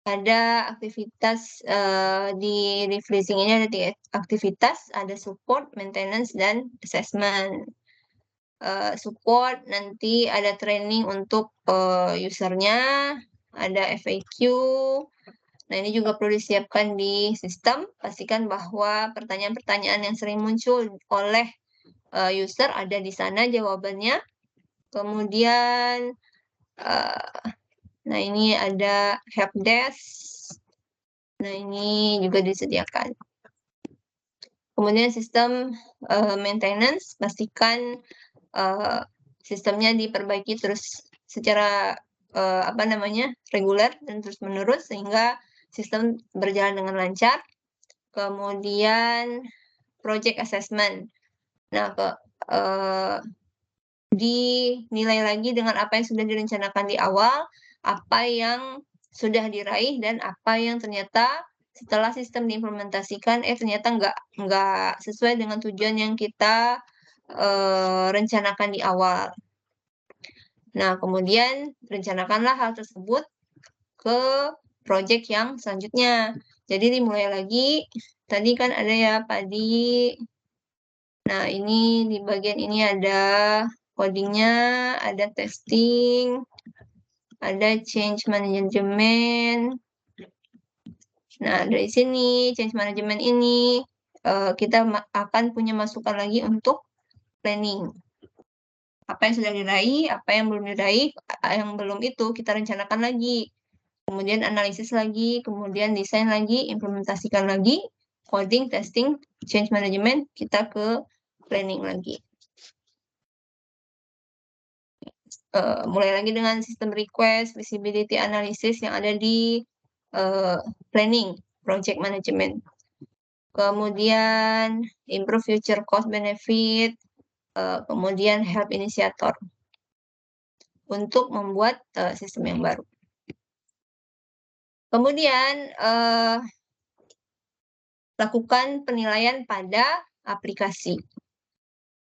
Ada aktivitas di refreezing ini ada 3 aktivitas, ada support, maintenance, dan assessment. Support nanti ada training untuk usernya, ada FAQ. Nah, ini juga perlu disiapkan di sistem. Pastikan bahwa pertanyaan-pertanyaan yang sering muncul oleh user ada di sana jawabannya. Kemudian, nah ini ada helpdesk. Nah, ini juga disediakan. Kemudian sistem maintenance, pastikan sistemnya diperbaiki terus secara reguler dan terus-menerus sehingga sistem berjalan dengan lancar. Kemudian project assessment. Nah, dinilai lagi dengan apa yang sudah direncanakan di awal, apa yang sudah diraih, dan apa yang ternyata setelah sistem diimplementasikan ternyata nggak sesuai dengan tujuan yang kita rencanakan di awal. Nah, kemudian rencanakanlah hal tersebut ke project yang selanjutnya. Jadi dimulai lagi. Tadi kan ada ya padi. Nah, ini di bagian ini ada codingnya, ada testing, ada change management. Nah, dari sini change management ini kita akan punya masukan lagi untuk planning. Apa yang sudah diraih, apa yang belum diraih, yang belum itu kita rencanakan lagi. Kemudian analisis lagi, kemudian desain lagi, implementasikan lagi, coding, testing, change management, kita ke planning lagi. Mulai lagi dengan sistem request, visibility analysis yang ada di planning, project management. Kemudian improve future cost benefit, kemudian help initiator untuk membuat sistem yang baru. Kemudian lakukan penilaian pada aplikasi.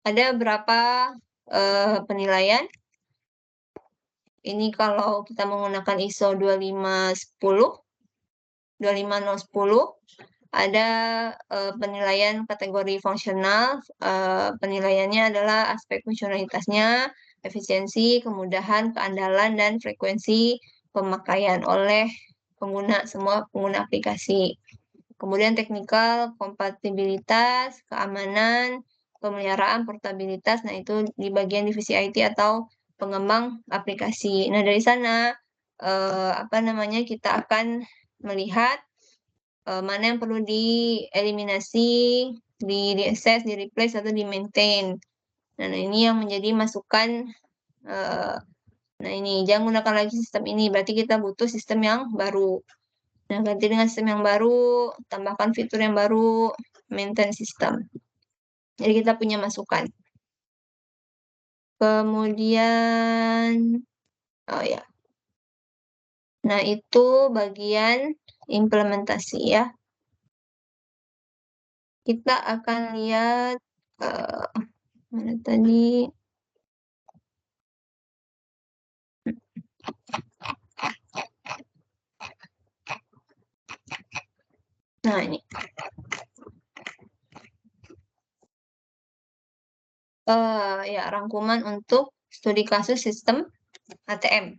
Ada berapa penilaian? Ini kalau kita menggunakan ISO 25010, ada penilaian kategori fungsional. Penilaiannya adalah aspek fungsionalitasnya, efisiensi, kemudahan, keandalan, dan frekuensi pemakaian oleh semua pengguna aplikasi. Kemudian teknikal, kompatibilitas, keamanan, pemeliharaan, portabilitas. Nah, itu di bagian divisi IT atau pengembang aplikasi. Nah, dari sana kita akan melihat mana yang perlu dieliminasi, di-access, di-replace, atau di-maintain. Nah, ini yang menjadi masukan. Nah, ini jangan gunakan lagi sistem ini, berarti kita butuh sistem yang baru. Nah, ganti dengan sistem yang baru, tambahkan fitur yang baru, maintain sistem. Jadi kita punya masukan. Kemudian, nah itu bagian implementasi ya. Kita akan lihat mana tadi? Nah, ini. Rangkuman untuk studi kasus sistem ATM.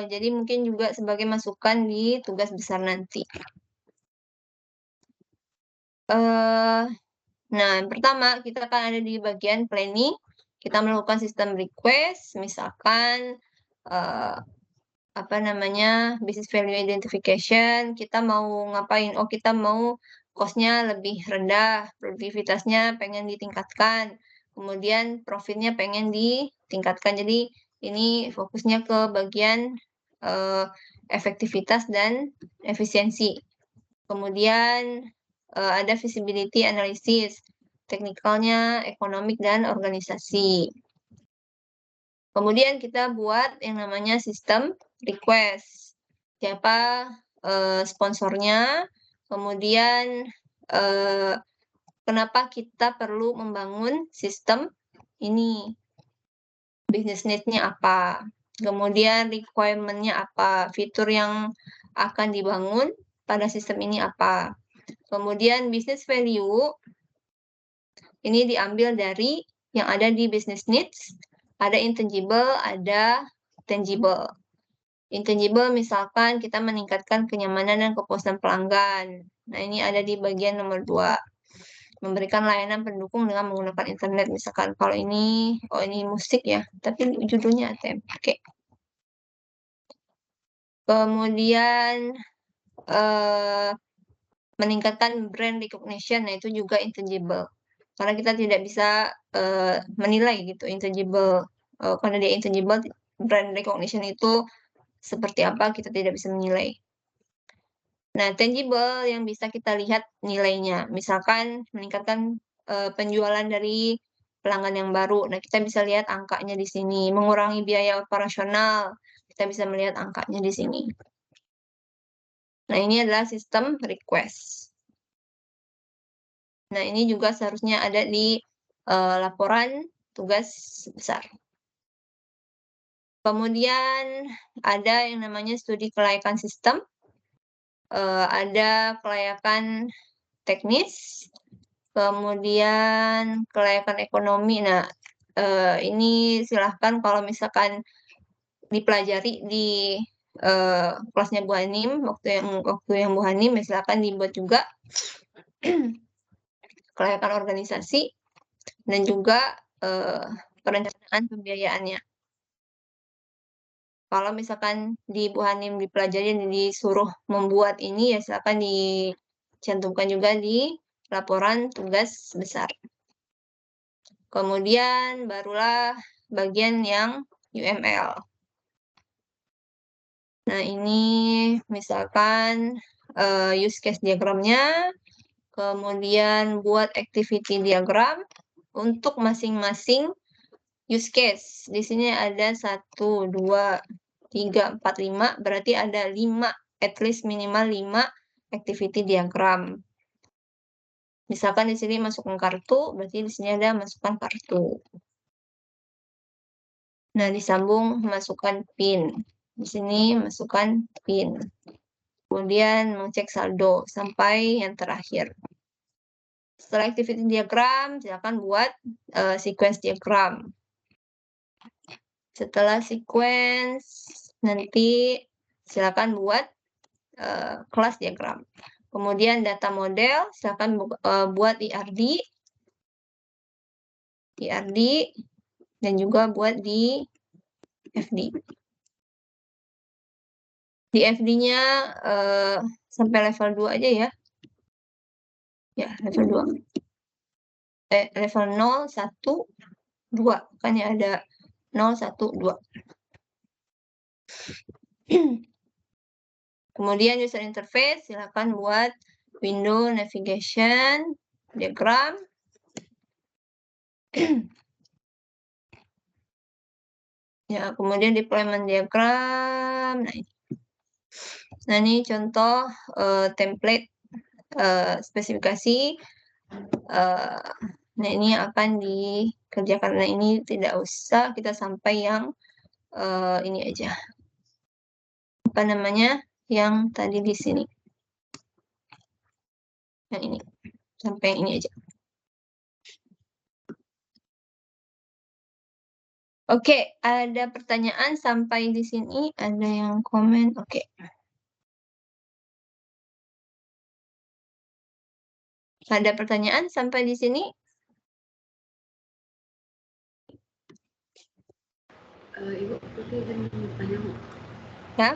Jadi mungkin juga sebagai masukan di tugas besar nanti. Nah, yang pertama kita akan ada di bagian planning. Kita melakukan sistem request, misalkan business value identification. Kita mau ngapain? Oh, kita mau cost-nya lebih rendah, produktivitasnya pengen ditingkatkan, kemudian profitnya pengen ditingkatkan. Jadi ini fokusnya ke bagian efektivitas dan efisiensi. Kemudian ada visibility analysis, teknikalnya, ekonomik, dan organisasi. Kemudian kita buat yang namanya sistem request. Siapa sponsornya, kemudian kenapa kita perlu membangun sistem ini, business need-nya apa, kemudian requirement-nya apa, fitur yang akan dibangun pada sistem ini apa. Kemudian business value ini diambil dari yang ada di business needs. Ada intangible, ada tangible. Intangible misalkan kita meningkatkan kenyamanan dan kepuasan pelanggan. Nah, ini ada di bagian nomor 2. Memberikan layanan pendukung dengan menggunakan internet. Misalkan kalau ini, ini musik ya, tapi judulnya ATM. Oke. Kemudian meningkatkan brand recognition, nah itu juga intangible. Karena kita tidak bisa menilai gitu intangible. Karena dia intangible, brand recognition itu seperti apa kita tidak bisa menilai. Nah, tangible yang bisa kita lihat nilainya. Misalkan meningkatkan penjualan dari pelanggan yang baru. Nah, kita bisa lihat angkanya di sini. Mengurangi biaya operasional, kita bisa melihat angkanya di sini. Nah, ini adalah sistem request. Nah, ini juga seharusnya ada di laporan tugas besar. Kemudian ada yang namanya studi kelayakan sistem. Ada kelayakan teknis, kemudian kelayakan ekonomi. Nah, ini silahkan kalau misalkan dipelajari di kelasnya Bu Hanim, waktu yang Bu Hanim, silahkan dibuat juga kelayakan organisasi dan juga perencanaan pembiayaannya. Kalau misalkan di Bu Hanim dipelajari dan disuruh membuat ini, ya silakan dicantumkan juga di laporan tugas besar. Kemudian barulah bagian yang UML. Nah, ini misalkan use case diagramnya, kemudian buat activity diagram untuk masing-masing use case. Di sini ada 1, 2, 3, 4, 5, berarti ada 5, at least minimal 5 activity diagram. Misalkan di sini masukkan kartu, berarti di sini ada masukkan kartu. Nah, disambung masukkan PIN. Di sini masukkan PIN. Kemudian mengecek saldo sampai yang terakhir. Setelah activity diagram, silakan buat sequence diagram. Setelah sequence, nanti silakan buat kelas diagram. Kemudian data model, silakan buat IRD, dan juga buat di FD. Di FD-nya sampai level 2 aja ya. Ya, level 2. Level 0, 1, 2. Kan ya ada 0, 1, 2. Kemudian user interface, silakan buat window navigation diagram. Ya, kemudian deployment diagram. Nah, ini contoh template spesifikasi. Nah, ini akan dikerjakan. Nah, ini tidak usah kita sampai yang ini aja. Apa namanya? Yang tadi di sini. Yang ini. Sampai yang ini aja. Oke, ada pertanyaan sampai di sini? Ada yang komen? Oke. Ada pertanyaan sampai di sini? Ibu Putih izin bertanya, Bu. Ya.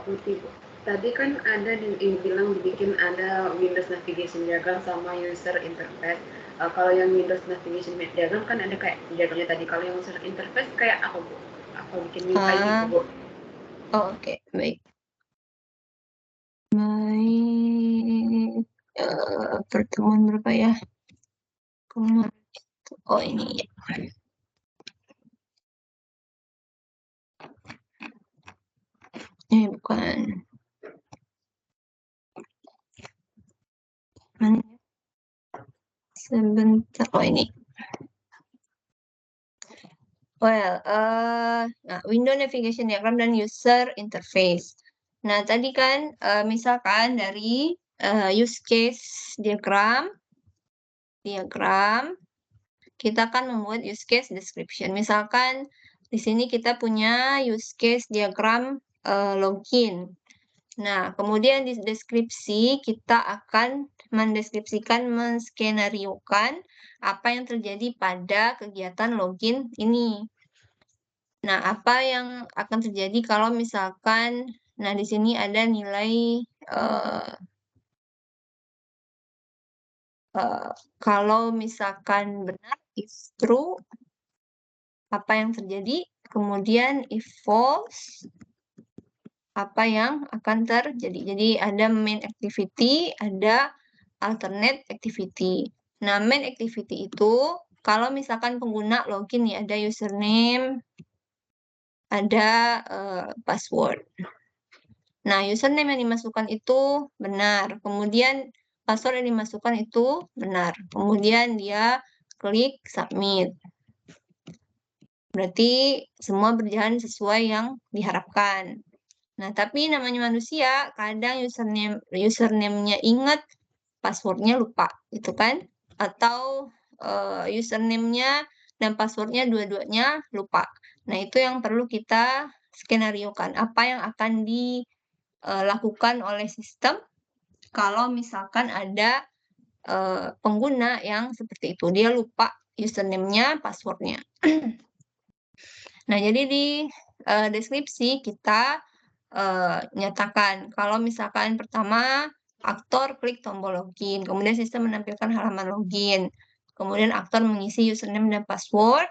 Putih, Bu. Tadi kan ada bilang dibikin ada Windows Navigation Diagram sama User Interface. Kalau yang Windows Navigation Diagram kan ada kayak diagramnya tadi. Kalau yang User Interface kayak apa, Bu? Apa bikin UI gitu, Bu? Oh, oke. Baik. Baik. Pertemuan berapa ya? Kemarin itu. Oh, ini ya. Bukan. Mana? Sebentar. Oh, ini. Well, nah, window navigation diagram dan user interface. Nah, tadi kan misalkan dari use case diagram, kita akan membuat use case description. Misalkan di sini kita punya use case diagram login. Nah, kemudian di deskripsi kita akan mendeskripsikan, menskenariokan apa yang terjadi pada kegiatan login ini. Nah, apa yang akan terjadi kalau misalkan, nah di sini ada nilai kalau misalkan benar, if true, apa yang terjadi, kemudian if false, apa yang akan terjadi. Jadi ada main activity, ada alternate activity. Nah, main activity itu kalau misalkan pengguna login nih, ada username, ada password. Nah, username yang dimasukkan itu benar. Kemudian password yang dimasukkan itu benar. Kemudian dia klik submit. Berarti semua berjalan sesuai yang diharapkan. Nah, tapi namanya manusia, kadang username-nya ingat, password-nya lupa, gitu kan? Atau username-nya dan password-nya dua-duanya lupa. Nah, itu yang perlu kita skenariokan. Apa yang akan dilakukan oleh sistem kalau misalkan ada pengguna yang seperti itu. Dia lupa username-nya, password-nya. Nah, jadi di deskripsi kita nyatakan kalau misalkan pertama aktor klik tombol login, kemudian sistem menampilkan halaman login, kemudian aktor mengisi username dan password,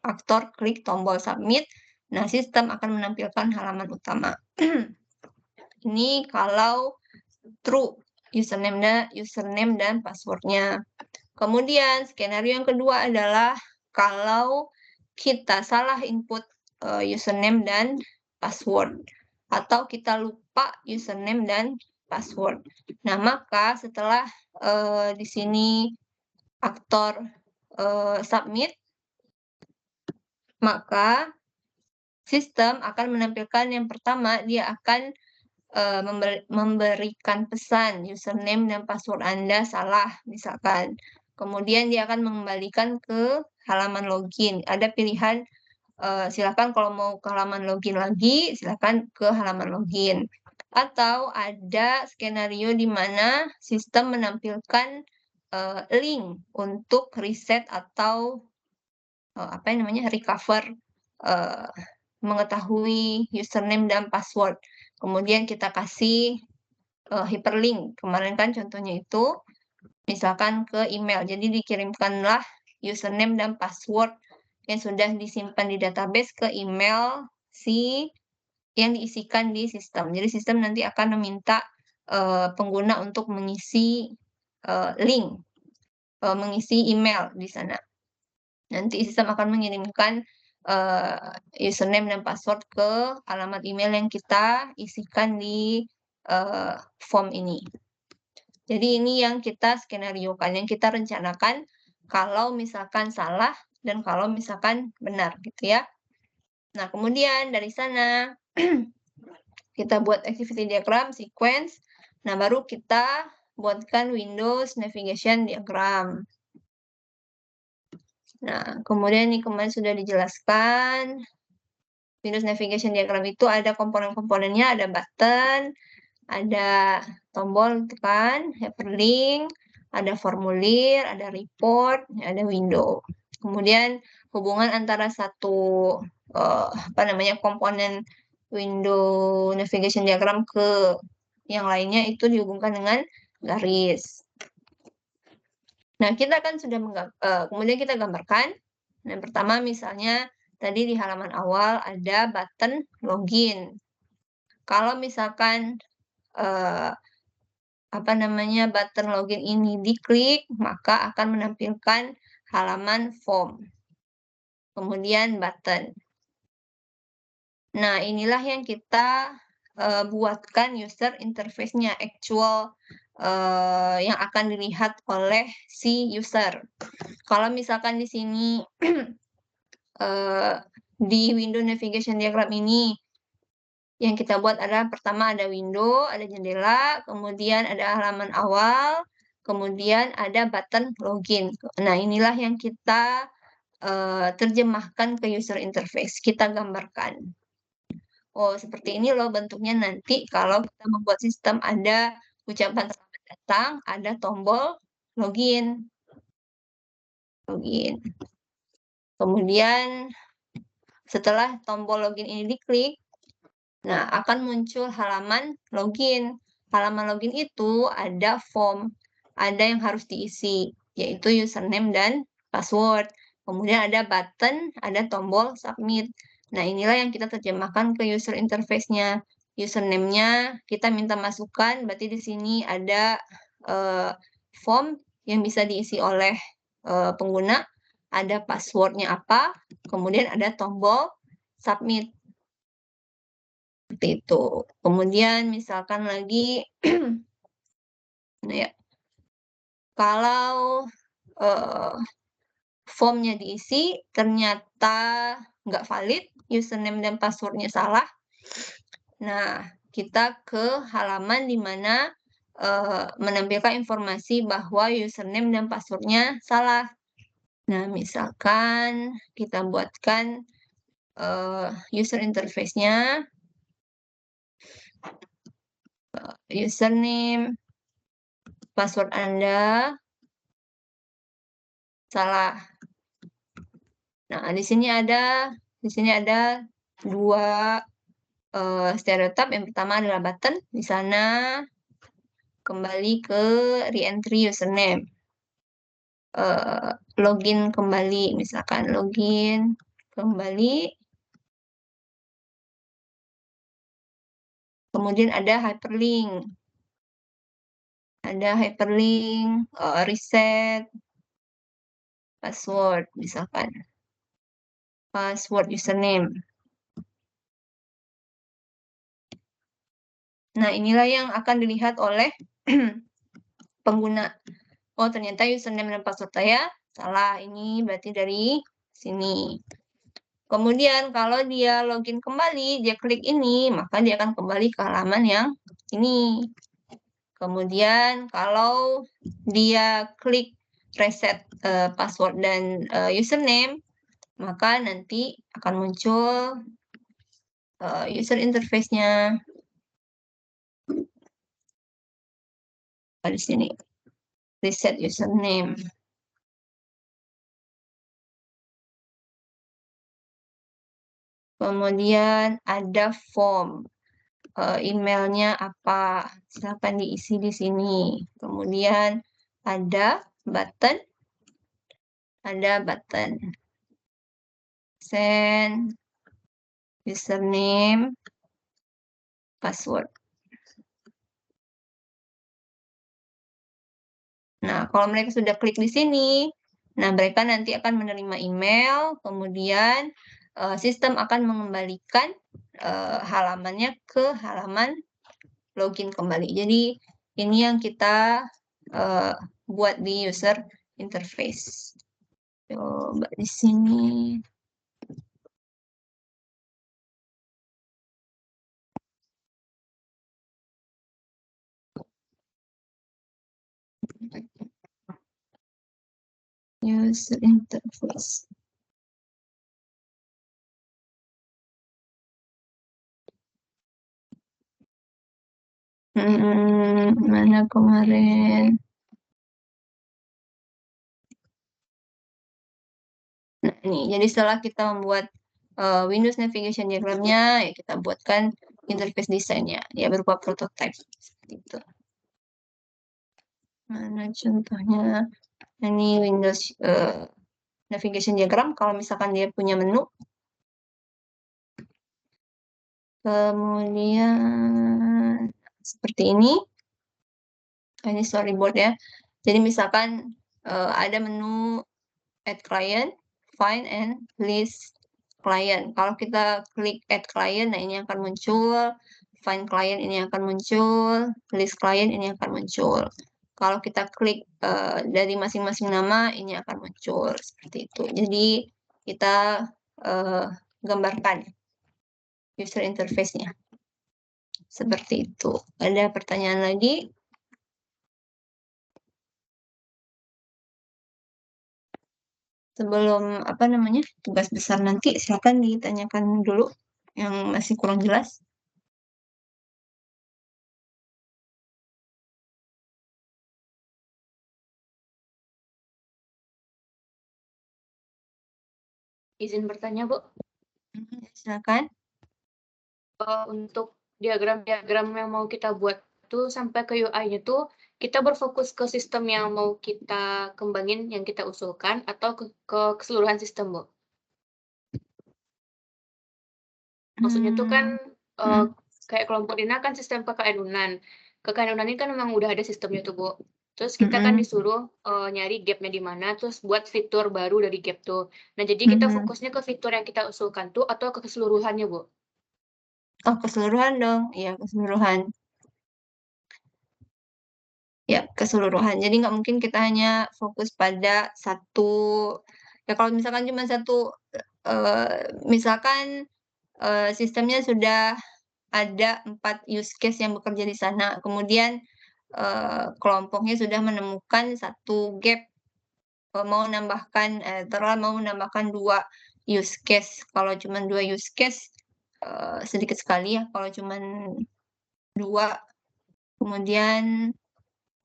aktor klik tombol submit, nah sistem akan menampilkan halaman utama. Ini kalau true username dan passwordnya. Kemudian skenario yang kedua adalah kalau kita salah input username dan password, atau kita lupa username dan password. Nah, maka setelah di sini aktor submit, maka sistem akan menampilkan yang pertama, dia akan memberikan pesan username dan password Anda salah, misalkan. Kemudian dia akan mengembalikan ke halaman login. Ada pilihan, silakan kalau mau ke halaman login lagi, silakan ke halaman login. Atau ada skenario di mana sistem menampilkan link untuk reset atau recover, mengetahui username dan password. Kemudian kita kasih hyperlink. Kemarin kan contohnya itu misalkan ke email. Jadi dikirimkanlah username dan password yang sudah disimpan di database ke email yang diisikan di sistem. Jadi sistem nanti akan meminta pengguna untuk mengisi link, mengisi email di sana. Nanti sistem akan mengirimkan username dan password ke alamat email yang kita isikan di form ini. Jadi ini yang kita skenariokan, yang kita rencanakan kalau misalkan salah dan kalau misalkan benar gitu ya. Nah, kemudian dari sana kita buat activity diagram, sequence. Nah, baru kita buatkan Windows navigation diagram. Nah, kemudian ini kemarin sudah dijelaskan. Windows navigation diagram itu ada komponen-komponennya, ada button, ada tombol gitu kan, hyperlink, ada formulir, ada report, ada window. Kemudian hubungan antara satu komponen window navigation diagram ke yang lainnya itu dihubungkan dengan garis. Nah, kita kan sudah kemudian kita gambarkan. Yang pertama misalnya tadi di halaman awal ada button login. Kalau misalkan button login ini diklik, maka akan menampilkan halaman form. Kemudian button. Nah, inilah yang kita buatkan user interface-nya, actual yang akan dilihat oleh si user. Kalau misalkan di sini di window navigation diagram ini yang kita buat adalah pertama ada window, ada jendela, kemudian ada halaman awal, kemudian ada button login. Nah, inilah yang kita terjemahkan ke user interface, kita gambarkan. Oh, seperti ini loh bentuknya nanti kalau kita membuat sistem ada ucapan selamat datang, ada tombol login. Kemudian setelah tombol login ini diklik, nah, akan muncul halaman login. Halaman login itu ada form, ada yang harus diisi, yaitu username dan password. Kemudian ada button, ada tombol submit. Nah, inilah yang kita terjemahkan ke user interface-nya. Username-nya kita minta masukkan, berarti di sini ada form yang bisa diisi oleh pengguna, ada password-nya apa, kemudian ada tombol submit. Seperti itu. Kemudian misalkan lagi, kalau formnya diisi ternyata nggak valid, username dan passwordnya salah. Nah, kita ke halaman di mana menampilkan informasi bahwa username dan passwordnya salah. Nah, misalkan kita buatkan user interface-nya, username, password Anda salah. Nah, di sini ada dua stereotip. Yang pertama adalah button. Di sana kembali ke re-entry username. Login kembali, misalkan login kembali. Kemudian ada hyperlink. Ada hyperlink, reset, password, misalkan. Password username. Nah, inilah yang akan dilihat oleh pengguna. Oh, ternyata username dan password saya salah. Ini berarti dari sini. Kemudian kalau dia login kembali, dia klik ini, maka dia akan kembali ke halaman yang ini. Kemudian kalau dia klik reset password dan username, maka nanti akan muncul user interface-nya. Di sini, reset username. Kemudian ada form. Emailnya apa, silakan diisi di sini. Kemudian ada button, send, username, password. Nah, kalau mereka sudah klik di sini, nah mereka nanti akan menerima email, kemudian sistem akan mengembalikan halamannya ke halaman login kembali. Jadi ini yang kita buat di user interface. Coba di sini. User interface. Mana kemarin? Nah, ini. Jadi setelah kita membuat Windows Navigation Diagram-nya, ya kita buatkan interface desainnya, ya berupa prototype. Seperti itu. Mana contohnya? Ini Windows Navigation Diagram, kalau misalkan dia punya menu. Kemudian seperti ini. Ini storyboard ya. Jadi misalkan ada menu add client, find and list client. Kalau kita klik add client, nah ini akan muncul. Find client ini akan muncul. List client ini akan muncul. Kalau kita klik dari masing-masing nama, ini akan muncul. Seperti itu. Jadi kita gambarkan user interface-nya. Seperti itu. Ada pertanyaan lagi? Sebelum tugas besar nanti, silakan ditanyakan dulu yang masih kurang jelas. Izin bertanya, Bu. Silakan. Untuk diagram-diagram yang mau kita buat tuh sampai ke UI-nya tuh kita berfokus ke sistem yang mau kita kembangin, yang kita usulkan, atau ke keseluruhan sistem, Bu? Maksudnya tuh kan kayak kelompok Dina kan sistem KKN Unan. KKN Unan ini kan memang udah ada sistemnya tuh, Bu. Terus kita kan disuruh nyari gap-nya di mana, terus buat fitur baru dari gap tuh. Nah, jadi kita fokusnya ke fitur yang kita usulkan tuh atau ke keseluruhannya, Bu? Oh, keseluruhan dong. Iya, keseluruhan. Ya, keseluruhan. Jadi nggak mungkin kita hanya fokus pada satu. Ya, kalau misalkan cuma satu, misalkan sistemnya sudah ada 4 use case yang bekerja di sana. Kemudian kelompoknya sudah menemukan satu gap, mau menambahkan 2 use case. Kalau cuma 2 use case, sedikit sekali ya. Kalau cuma 2, kemudian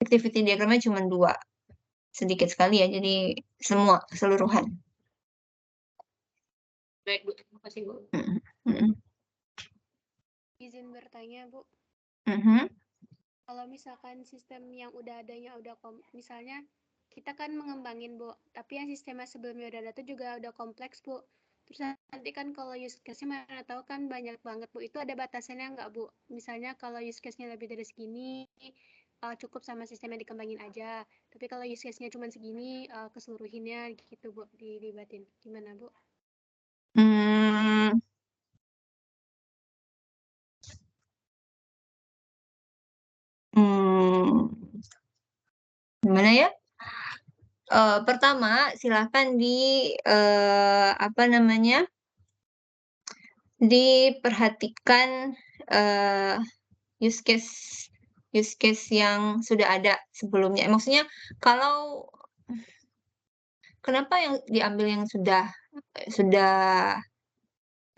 activity diagramnya cuma 2, sedikit sekali ya. Jadi semua keseluruhan. Baik, Bu. Terima kasih, Bu. Izin bertanya, Bu. Kalau misalkan sistem yang udah adanya misalnya kita kan mengembangin, Bu, tapi yang sistemnya sebelumnya udah ada itu juga udah kompleks, Bu. Terus nanti kan kalau use case-nya mana tahu kan banyak banget, Bu. Itu ada batasannya nggak, Bu? Misalnya kalau use case-nya lebih dari segini, cukup sama sistem yang dikembangin aja. Tapi kalau use case-nya cuma segini, keseluruhinnya gitu, Bu, dilibatin. Gimana, Bu? Gimana ya? Pertama, silakan diperhatikan use case yang sudah ada sebelumnya. Maksudnya kalau kenapa yang diambil yang sudah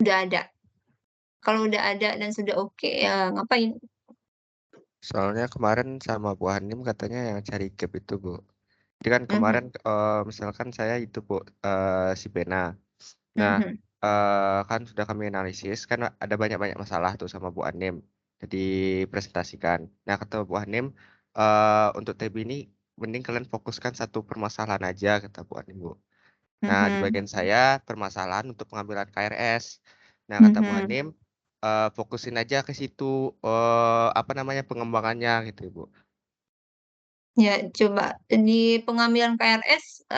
ada? Kalau udah ada dan sudah oke, ya ngapain? Soalnya kemarin sama Bu Hanim katanya yang cari gap itu, Bu. Jadi kan kemarin misalkan saya itu, Bu, si Bena. Nah, kan sudah kami analisis, kan ada banyak-banyak masalah tuh sama Bu Hanim. Jadi presentasikan. Nah, kata Bu Hanim, untuk TB ini mending kalian fokuskan satu permasalahan aja, kata Bu Hanim, Bu. Nah, di bagian saya permasalahan untuk pengambilan KRS. Nah, kata Bu Hanim, fokusin aja ke situ apa namanya pengembangannya gitu, Bu. Ya, coba di pengambilan KRS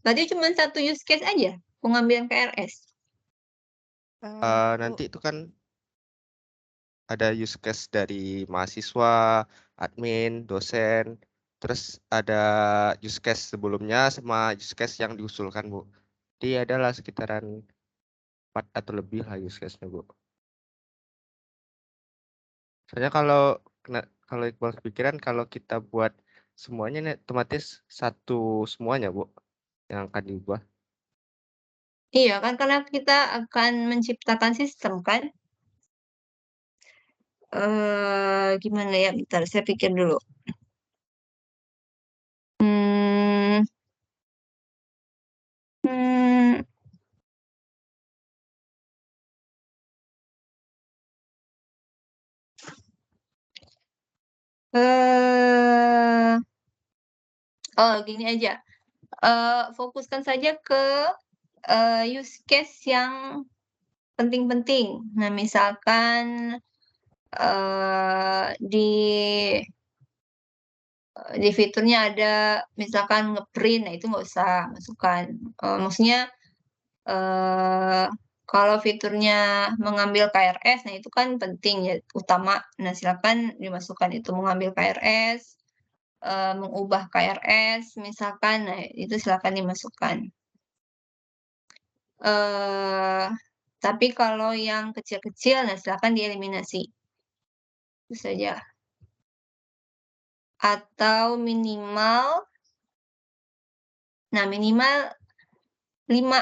berarti cuma satu use case aja pengambilan KRS. Nanti itu kan ada use case dari mahasiswa, admin, dosen, terus ada use case sebelumnya sama use case yang diusulkan, Bu. Jadi adalah sekitaran 4 atau lebih lah use case-nya, Bu. Soalnya kalau Iqbal kepikiran kalau kita buat semuanya nih, otomatis satu semuanya, Bu, yang akan diubah. Iya kan, karena kita akan menciptakan sistem kan. Gimana ya, bentar saya pikir dulu. Hmm, hmm, eh, oh gini aja, fokuskan saja ke use case yang penting-penting. Nah, misalkan di fiturnya ada misalkan ngeprint, nah itu nggak usah masukkan. Maksudnya kalau fiturnya mengambil KRS, nah itu kan penting ya, utama. Nah, silakan dimasukkan itu mengambil KRS, mengubah KRS, misalkan, nah itu silakan dimasukkan. Tapi kalau yang kecil-kecil, nah silakan dieliminasi. Itu saja. Atau minimal 5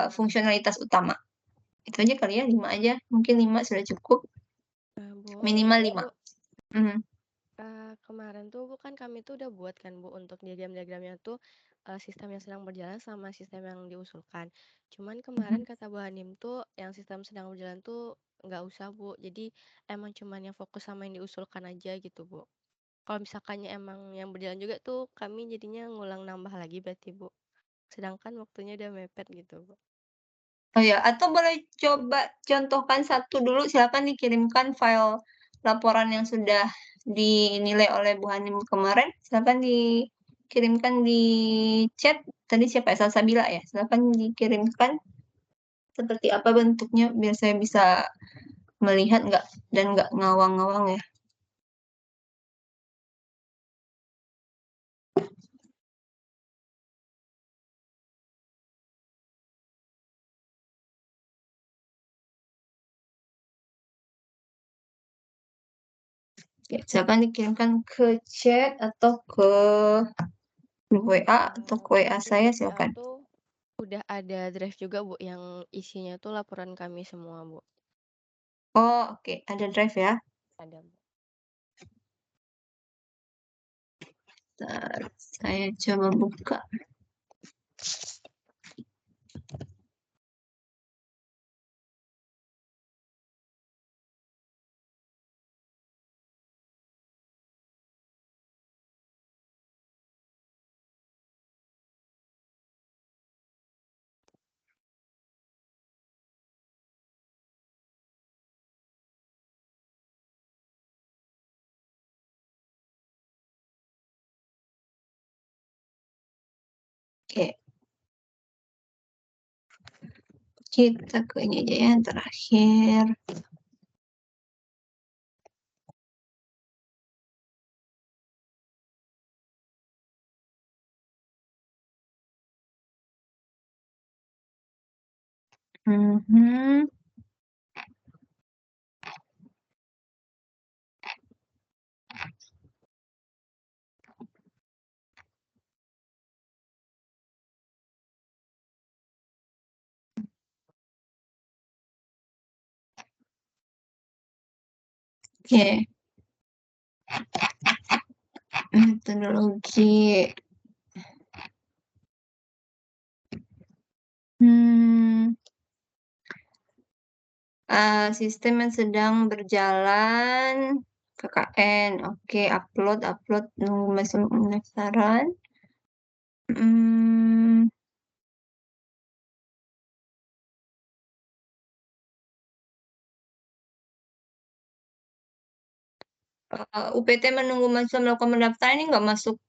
fungsionalitas utama. Itu aja kali ya, 5 aja. Mungkin 5 sudah cukup. Bu, Minimal 5. Kemarin tuh Bu kan kami tuh udah buat kan Bu untuk diagram-diagramnya tuh sistem yang sedang berjalan sama sistem yang diusulkan. Cuman kemarin kata Bu Hanim tuh yang sistem sedang berjalan tuh nggak usah Bu. Jadi emang cuman yang fokus sama yang diusulkan aja gitu Bu. Kalau misalkannya emang yang berjalan juga tuh kami jadinya ngulang nambah lagi berarti Bu. Sedangkan waktunya udah mepet gitu Bu. Oh ya, atau boleh coba contohkan satu dulu, silakan dikirimkan file laporan yang sudah dinilai oleh Bu Hanim kemarin, silakan dikirimkan di chat. Tadi siapa ya? Salsabila ya? Silakan dikirimkan seperti apa bentuknya biar saya bisa melihat dan nggak ngawang-ngawang ya. Ya, silakan dikirimkan ke chat atau ke WA atau ke WA saya, silakan. Tuh udah ada drive juga Bu yang isinya tuh laporan kami semua Bu. Oh, oke. Ada drive ya? Ada Bu. Saya coba buka. Oke. Kita ke ini aja ya, yang terakhir. Mhm. Oke. Metodologi. Sistem yang sedang berjalan KKN. Oke, upload nunggu masa pendaftaran. UPT menunggu masa melakukan pendaftaran ini nggak masuk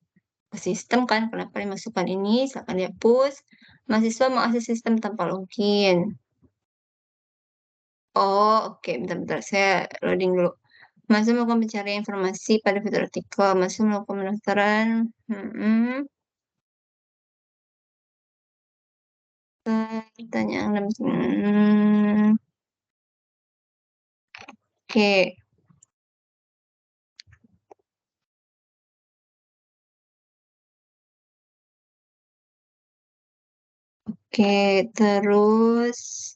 ke sistem kan? Kenapa dimasukkan ini? Silakan dihapus. Mahasiswa mengakses sistem tanpa login. Oh, oke. Bentar-bentar. Saya loading dulu. Mahasiswa melakukan pencarian informasi pada fitur artikel. Mahasiswa melakukan pendaftaran. Pertanyaan. Oke. Oke, terus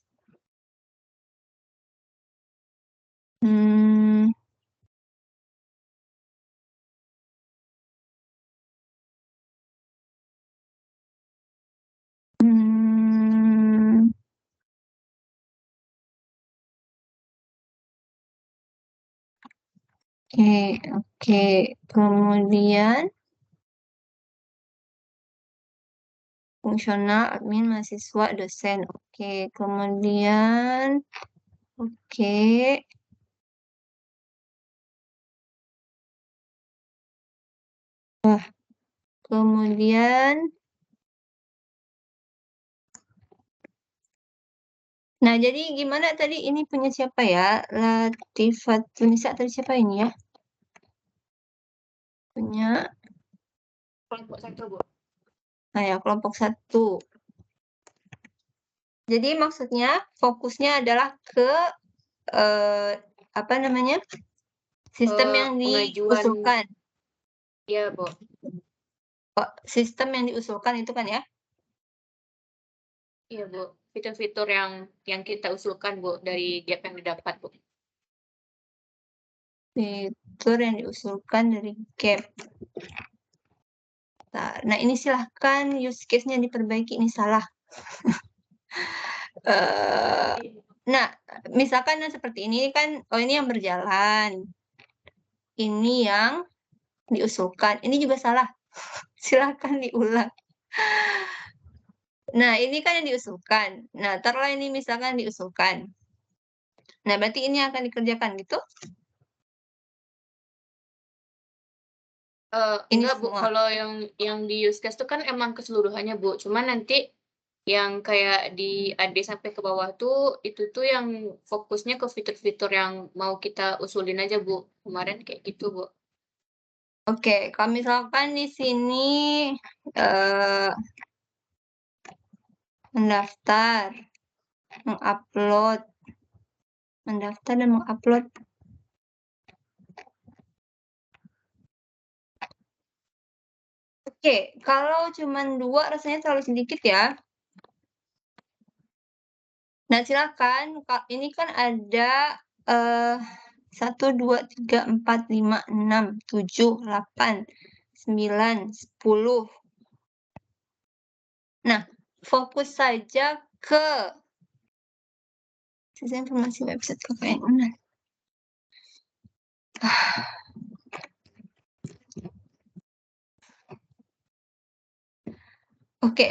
oke. Kemudian fungsional, admin, mahasiswa, dosen. Oke, kemudian oke. Wah, kemudian nah, jadi gimana tadi ini punya siapa ya? Latifatunisa tadi siapa ini ya? Punya Kelompok 1, Bu. Nah ya, kelompok 1. Jadi maksudnya fokusnya adalah ke apa namanya? Sistem yang diusulkan. Iya, Bu. Sistem yang diusulkan itu kan ya? Iya, Bu. Fitur-fitur yang kita usulkan, Bu, dari gap yang didapat, Bu. Fitur yang diusulkan dari gap. Nah, ini silahkan use case-nya diperbaiki, ini salah. Nah, misalkan seperti ini kan, oh ini yang berjalan. Ini yang diusulkan. Ini juga salah. Silahkan diulang. Nah, ini kan yang diusulkan. Nah, taruhlah ini misalkan diusulkan. Nah, berarti ini akan dikerjakan gitu? Enggak, Bu. Kalau yang di use case itu kan emang keseluruhannya, Bu. Cuman nanti yang kayak di AD sampai ke bawah tuh, itu tuh yang fokusnya ke fitur-fitur yang mau kita usulin aja, Bu. Kemarin kayak gitu, Bu. Oke, kalau misalkan di sini mendaftar, mengupload, mendaftar dan mengupload. Oke, kalau cuma 2 rasanya terlalu sedikit ya. Nah, silakan. Ini kan ada 1, 2, 3, 4, 5, 6, 7, 8, 9, 10. Nah, fokus saja ke sisa informasi website KKN Unan. Oke,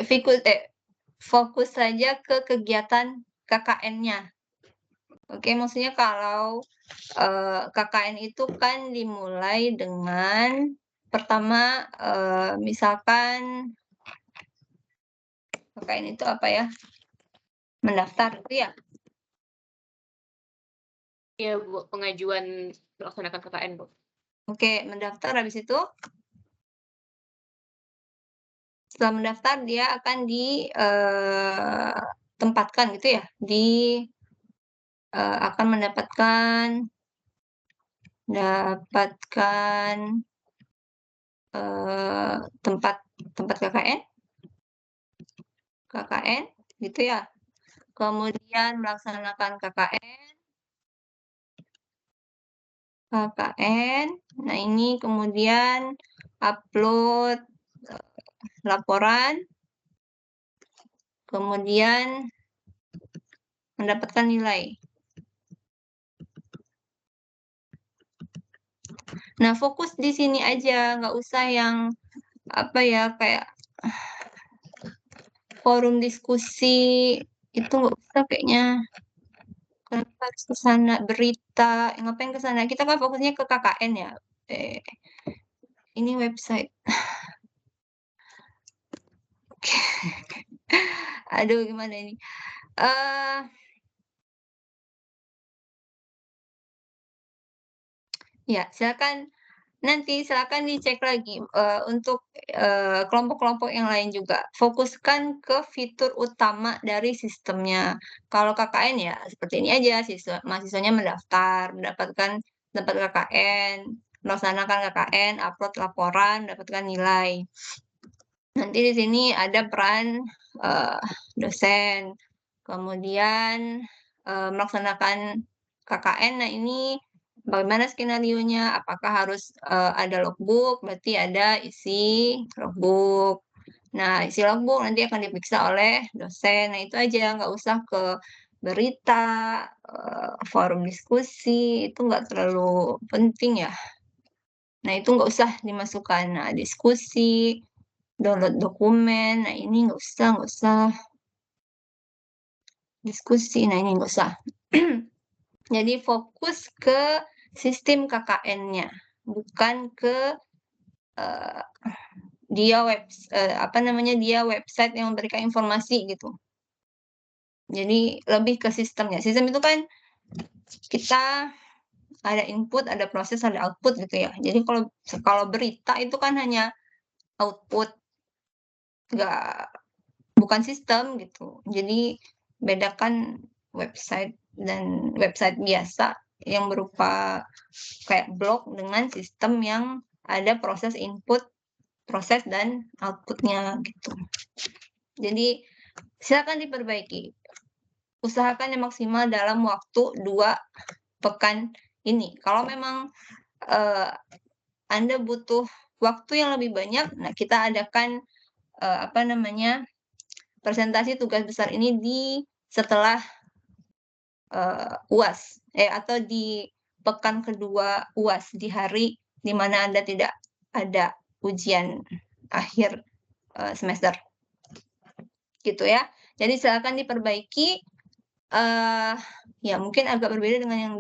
fokus saja ke kegiatan KKN-nya. Oke, maksudnya kalau KKN itu kan dimulai dengan pertama misalkan KKN itu apa ya? Mendaftar itu ya? Iya, Bu. Pengajuan melaksanakan KKN, Bu. Oke, mendaftar habis itu setelah mendaftar dia akan ditempatkan gitu ya, akan mendapatkan tempat KKN gitu ya. Kemudian melaksanakan KKN. Nah, ini kemudian upload laporan, kemudian mendapatkan nilai. Nah, fokus di sini aja, nggak usah yang apa ya, kayak forum diskusi itu nggak usah kayaknya. Kenapa harus ke sana berita? Ngapain ke sana? Kita kan fokusnya ke KKN ya. Ini website. Aduh, gimana ini? Ya, silakan dicek lagi untuk kelompok-kelompok yang lain juga. Fokuskan ke fitur utama dari sistemnya. Kalau KKN ya seperti ini aja, mahasiswanya mendapatkan tempat KKN, melaksanakan KKN, upload laporan, mendapatkan nilai. Nanti di sini ada peran dosen, kemudian melaksanakan KKN. Nah, ini bagaimana skenarionya? Apakah harus ada logbook? Berarti ada isi logbook. Nah, isi logbook nanti akan diperiksa oleh dosen. Nah, itu aja, nggak usah ke berita, forum diskusi, itu nggak terlalu penting ya. Nah, itu nggak usah dimasukkan. Nah, diskusi, download dokumen, nah ini nggak usah. Diskusi, nah ini nggak usah. Jadi fokus ke sistem KKN-nya, bukan ke dia website yang memberikan informasi gitu. Jadi lebih ke sistemnya. Sistem itu kan kita ada input, ada proses, ada output gitu ya. Jadi kalau berita itu kan hanya output, bukan sistem gitu. Jadi bedakan website dan website biasa yang berupa kayak blog dengan sistem yang ada proses input, proses dan outputnya gitu. Jadi silakan diperbaiki. Usahakan yang maksimal dalam waktu 2 pekan ini. Kalau memang Anda butuh waktu yang lebih banyak, nah kita adakan presentasi tugas besar ini setelah UAS atau di pekan kedua UAS, di hari di mana Anda tidak ada ujian akhir semester. Gitu ya. Jadi silakan diperbaiki. Ya mungkin agak berbeda dengan yang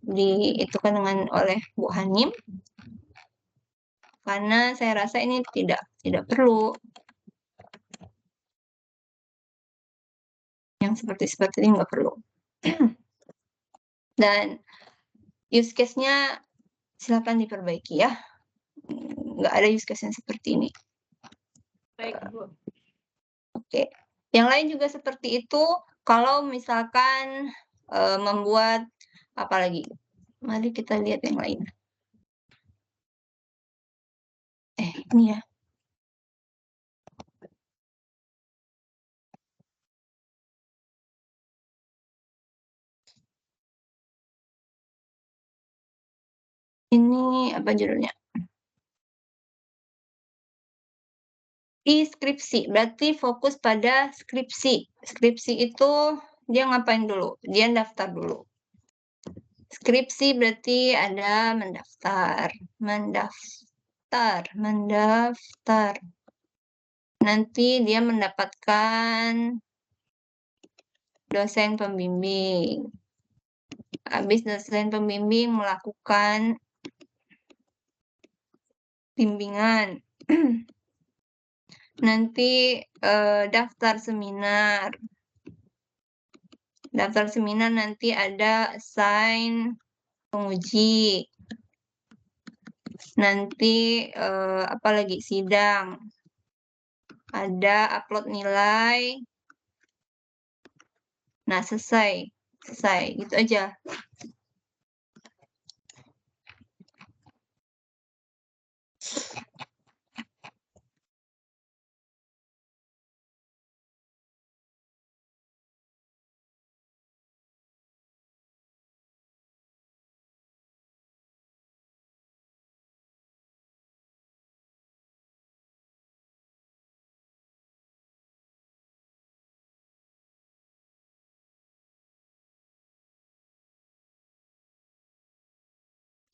diitukan oleh Bu Hanim. Karena saya rasa ini tidak perlu. Yang seperti ini nggak perlu. Dan use case-nya silakan diperbaiki ya. Nggak ada use case yang seperti ini. Baik, Bu. Oke. Yang lain juga seperti itu. Kalau misalkan membuat apa lagi? Mari kita lihat yang lain. Ini ya. Ini apa judulnya? Skripsi, berarti fokus pada skripsi. Skripsi itu dia ngapain dulu? Dia daftar dulu. Skripsi berarti ada mendaftar. Nanti dia mendapatkan dosen pembimbing. Habis dosen pembimbing melakukan bimbingan. Nanti daftar seminar. Daftar seminar nanti ada assign penguji. Nanti apalagi sidang. Ada upload nilai. Nah, selesai. Selesai, gitu aja.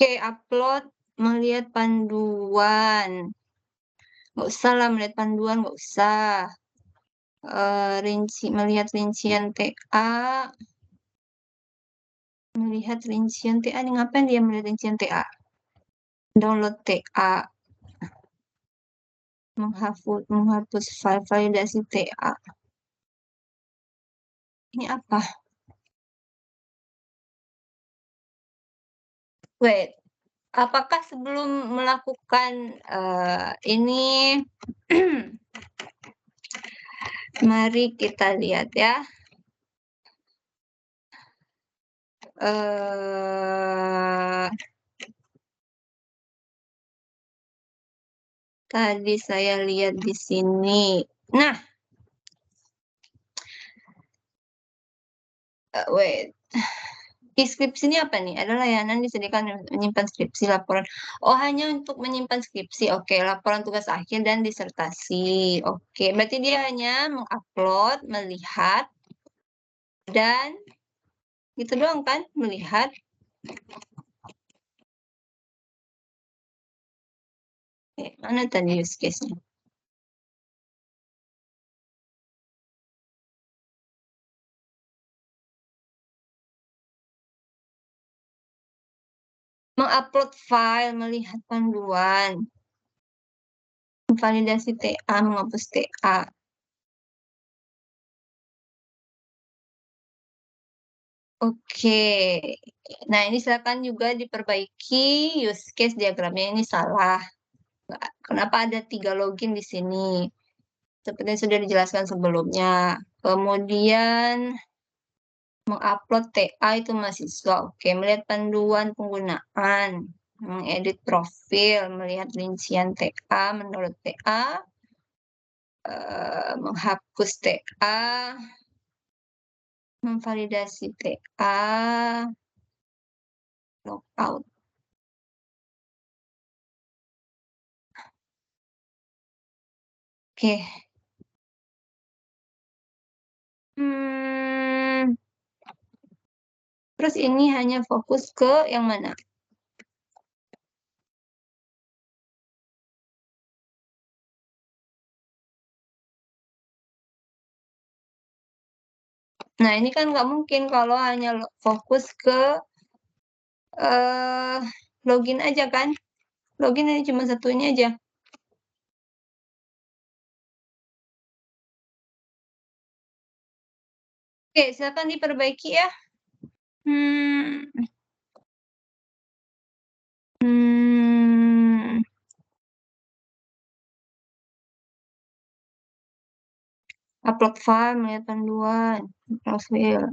Oke, upload melihat panduan. Nggak usah lah melihat panduan, nggak usah. Melihat rincian TA. Melihat rincian TA. Ini ngapain dia melihat rincian TA? Download TA. Menghapus file validasi TA. Ini apa? Wait. Apakah sebelum melakukan ini, mari kita lihat ya. Tadi saya lihat di sini. Nah, wait. Skripsi ini apa nih? Ada layanan disediakan menyimpan skripsi laporan. Oh, hanya untuk menyimpan skripsi. Oke, laporan tugas akhir dan disertasi. Oke, berarti dia hanya mengupload, melihat, dan gitu doang kan? Melihat. Mana tadi use case-nya? Mengupload file, melihat panduan. Validasi TA, menghapus TA. Oke. Nah, ini silakan juga diperbaiki use case diagramnya ini salah. Kenapa ada 3 login di sini? Seperti yang sudah dijelaskan sebelumnya. Kemudian mengupload TA itu mahasiswa. Oke, melihat panduan penggunaan, mengedit profil, melihat rincian TA, menurut TA, menghapus TA, memvalidasi TA, logout. Oke. Terus ini hanya fokus ke yang mana? Nah, ini kan nggak mungkin kalau hanya fokus ke login aja kan? Login ini cuma satu ini aja. Oke, silakan diperbaiki ya. Upload file, melihat panduan, profil.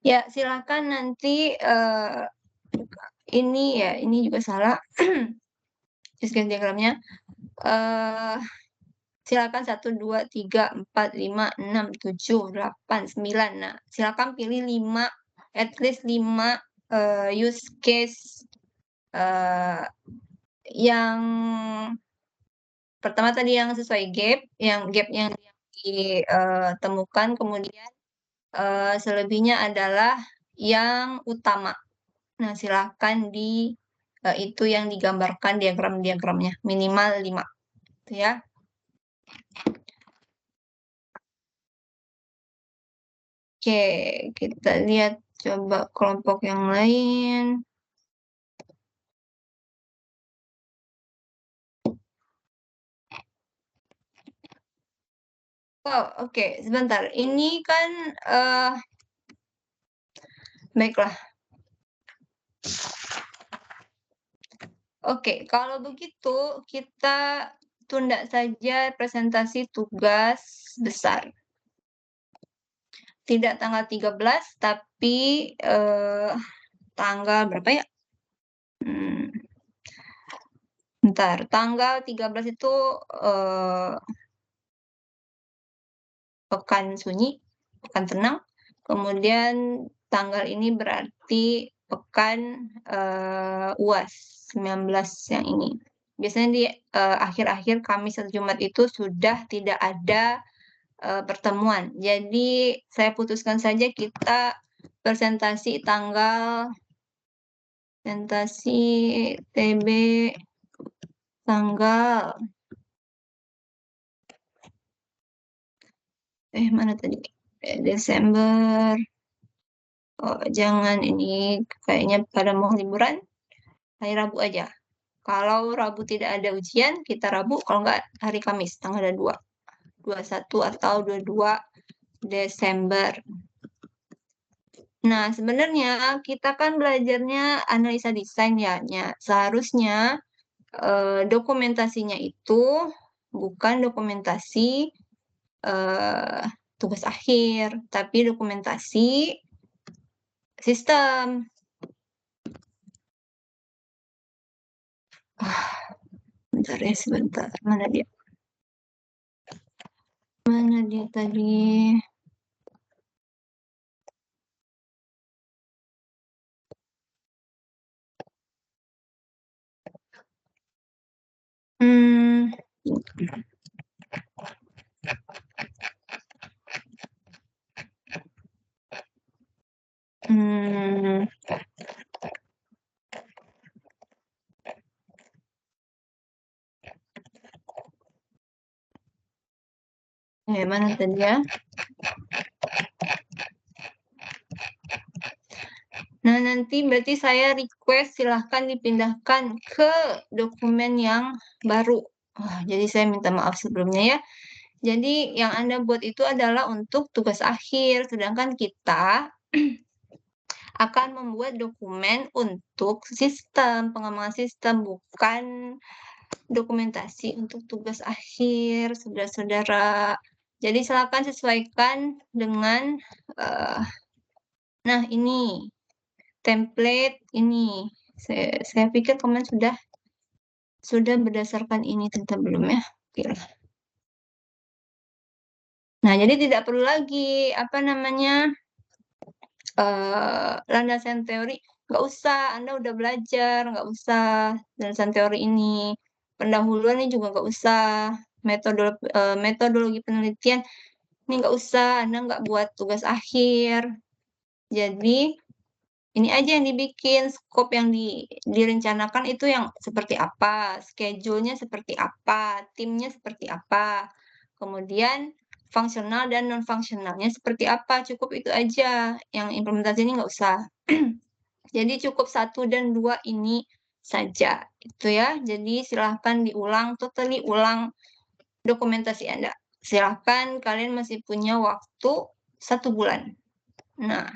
Ya, silakan nanti ini ya, ini juga salah. Use case diagramnya. Silakan 1, 2, 3, 4, 5, 6, 7, 8, 9. Nah, silakan pilih 5, at least 5 use case yang pertama tadi yang sesuai gap yang ditemukan, kemudian selebihnya adalah yang utama. Nah, silakan itu yang digambarkan diagram-diagramnya minimal 5. Gitu ya. Oke, kita lihat coba kelompok yang lain. Oh, oke, sebentar. Ini kan baiklah. Oke, kalau begitu kita tunda saja presentasi tugas besar. Tidak tanggal 13, tapi tanggal berapa ya? Bentar, tanggal 13 itu pekan sunyi, pekan tenang. Kemudian tanggal ini berarti pekan UAS 19 yang ini. Biasanya di akhir-akhir Kamis atau Jumat itu sudah tidak ada pertemuan. Jadi saya putuskan saja kita presentasi TB tanggal mana tadi? Desember. Oh, jangan, ini kayaknya pada mau liburan. Hari Rabu aja. Kalau Rabu tidak ada ujian, kita Rabu. Kalau nggak hari Kamis, tanggal 21 atau 22 Desember. Nah, sebenarnya kita kan belajarnya analisa desain ya. Seharusnya dokumentasinya itu bukan dokumentasi tugas akhir, tapi dokumentasi sistem. Bentar ya, sebentar. Mana dia? Mana dia tadi? Mana tadi ya? Nah, nanti berarti saya request silahkan dipindahkan ke dokumen yang baru. Jadi saya minta maaf sebelumnya ya. Jadi yang Anda buat itu adalah untuk tugas akhir, sedangkan kita akan membuat dokumen untuk sistem, pengembangan sistem, bukan dokumentasi untuk tugas akhir, saudara-saudara. Jadi silakan sesuaikan dengan, nah ini, template ini. Saya pikir kemarin sudah berdasarkan ini tentu belum ya? Oke. Nah, jadi tidak perlu lagi, landasan teori, nggak usah, Anda udah belajar, nggak usah landasan teori ini. Pendahuluan ini juga nggak usah, metodologi penelitian ini nggak usah, Anda nggak buat tugas akhir. Jadi ini aja yang dibikin, skop yang direncanakan itu yang seperti apa, schedule-nya seperti apa, timnya seperti apa, kemudian fungsional dan non-fungsionalnya seperti apa, cukup itu aja. Yang implementasi ini nggak usah. Jadi cukup 1 dan 2 ini saja, itu ya. Jadi silahkan diulang, totally ulang dokumentasi Anda. Silahkan, kalian masih punya waktu 1 bulan. Nah,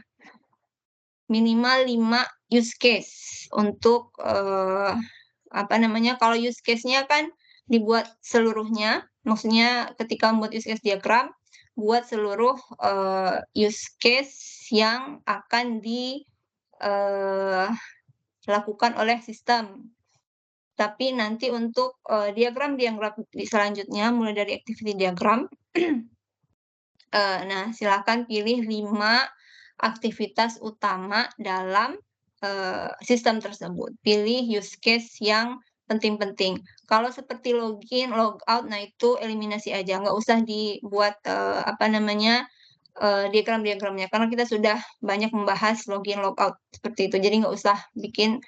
minimal 5 use case untuk kalau use case-nya kan dibuat seluruhnya, maksudnya ketika membuat use case diagram, buat seluruh use case yang akan dilakukan oleh sistem. Tapi nanti untuk diagram selanjutnya, mulai dari activity diagram, nah silakan pilih 5 aktivitas utama dalam sistem tersebut. Pilih use case yang penting-penting. Kalau seperti login, logout, nah itu eliminasi aja, nggak usah dibuat diagram-diagramnya, karena kita sudah banyak membahas login, logout seperti itu. Jadi nggak usah bikin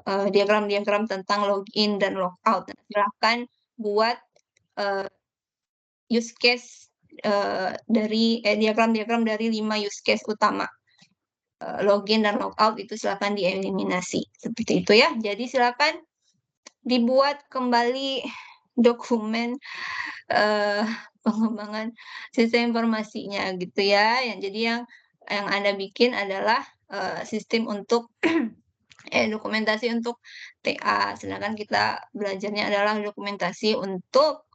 diagram-diagram tentang login dan logout. Nah, silahkan buat use case diagram-diagram dari 5 use case utama. Login dan logout itu silakan dieliminasi. Seperti itu ya. Jadi silakan dibuat kembali dokumen pengembangan sistem informasinya gitu ya. Jadi yang Anda bikin adalah sistem untuk dokumentasi untuk TA, sedangkan kita belajarnya adalah dokumentasi untuk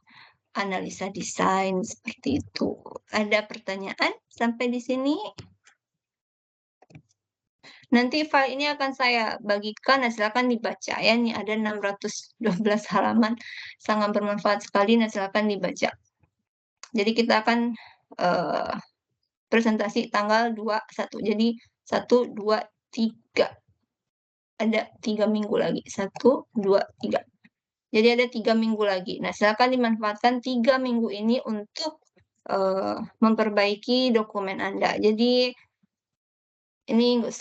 analisa desain, seperti itu. Ada pertanyaan sampai di sini? Nanti file ini akan saya bagikan, nah silakan dibaca ya. Ini ada 612 halaman, sangat bermanfaat sekali, nah silakan dibaca. Jadi kita akan presentasi tanggal 21. Jadi 1, 2, 3. Ada 3 minggu lagi. 1, 2, 3. Jadi ada 3 minggu lagi. Nah, silakan dimanfaatkan 3 minggu ini untuk memperbaiki dokumen Anda. Jadi ini nggak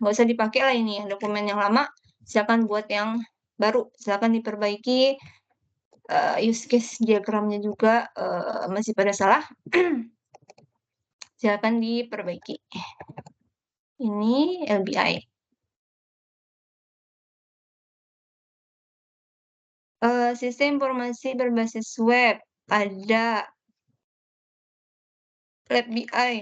usah dipakai lah ini ya, dokumen yang lama. Silakan buat yang baru. Silakan diperbaiki. Use case diagramnya juga masih pada salah. Silakan diperbaiki. Ini LBI. Sistem informasi berbasis web. Ada Lab BI.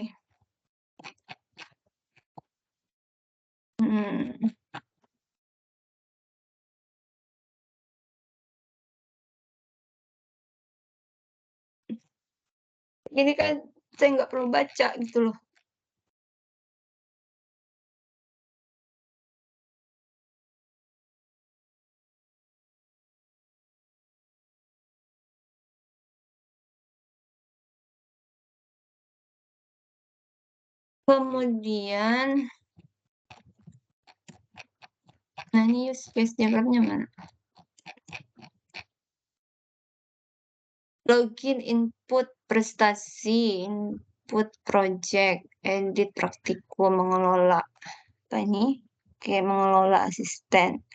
Ini kan saya nggak perlu baca gitu loh. Kemudian, nah ini use case diagramnya mana? Login, input, prestasi, input project, edit praktikum, mengelola. Apa ini? Oke, mengelola asisten.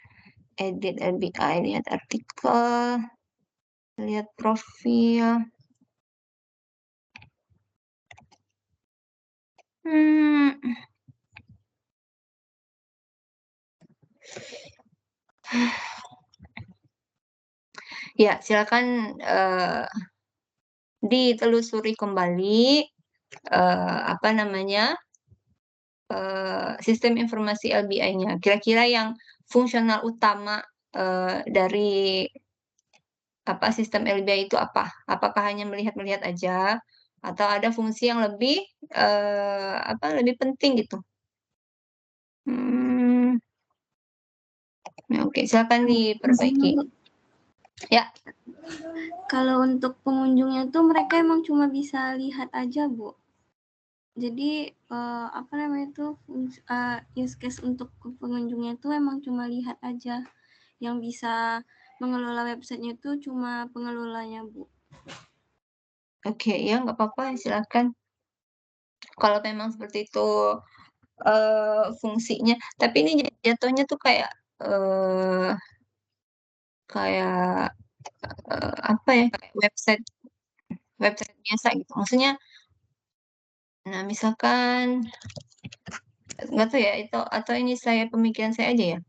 Edit LBI, lihat artikel, lihat profil. Ya, silakan ditelusuri kembali apa namanya sistem informasi LBI-nya. Kira-kira yang fungsional utama dari apa sistem LBI itu apa? Apakah hanya melihat-melihat aja atau ada fungsi yang lebih lebih penting gitu? Oke, silakan diperbaiki. Ya. Kalau untuk pengunjungnya tuh mereka emang cuma bisa lihat aja, Bu. Jadi apa namanya itu use case untuk pengunjungnya itu emang cuma lihat aja. Yang bisa mengelola websitenya itu cuma pengelolanya, Bu. Oke, ya nggak apa-apa, silakan. Kalau memang seperti itu fungsinya, tapi ini jatuhnya tuh kayak apa ya, kayak website biasa gitu. Maksudnya, nah misalkan nggak tahu ya itu atau ini pemikiran saya aja ya.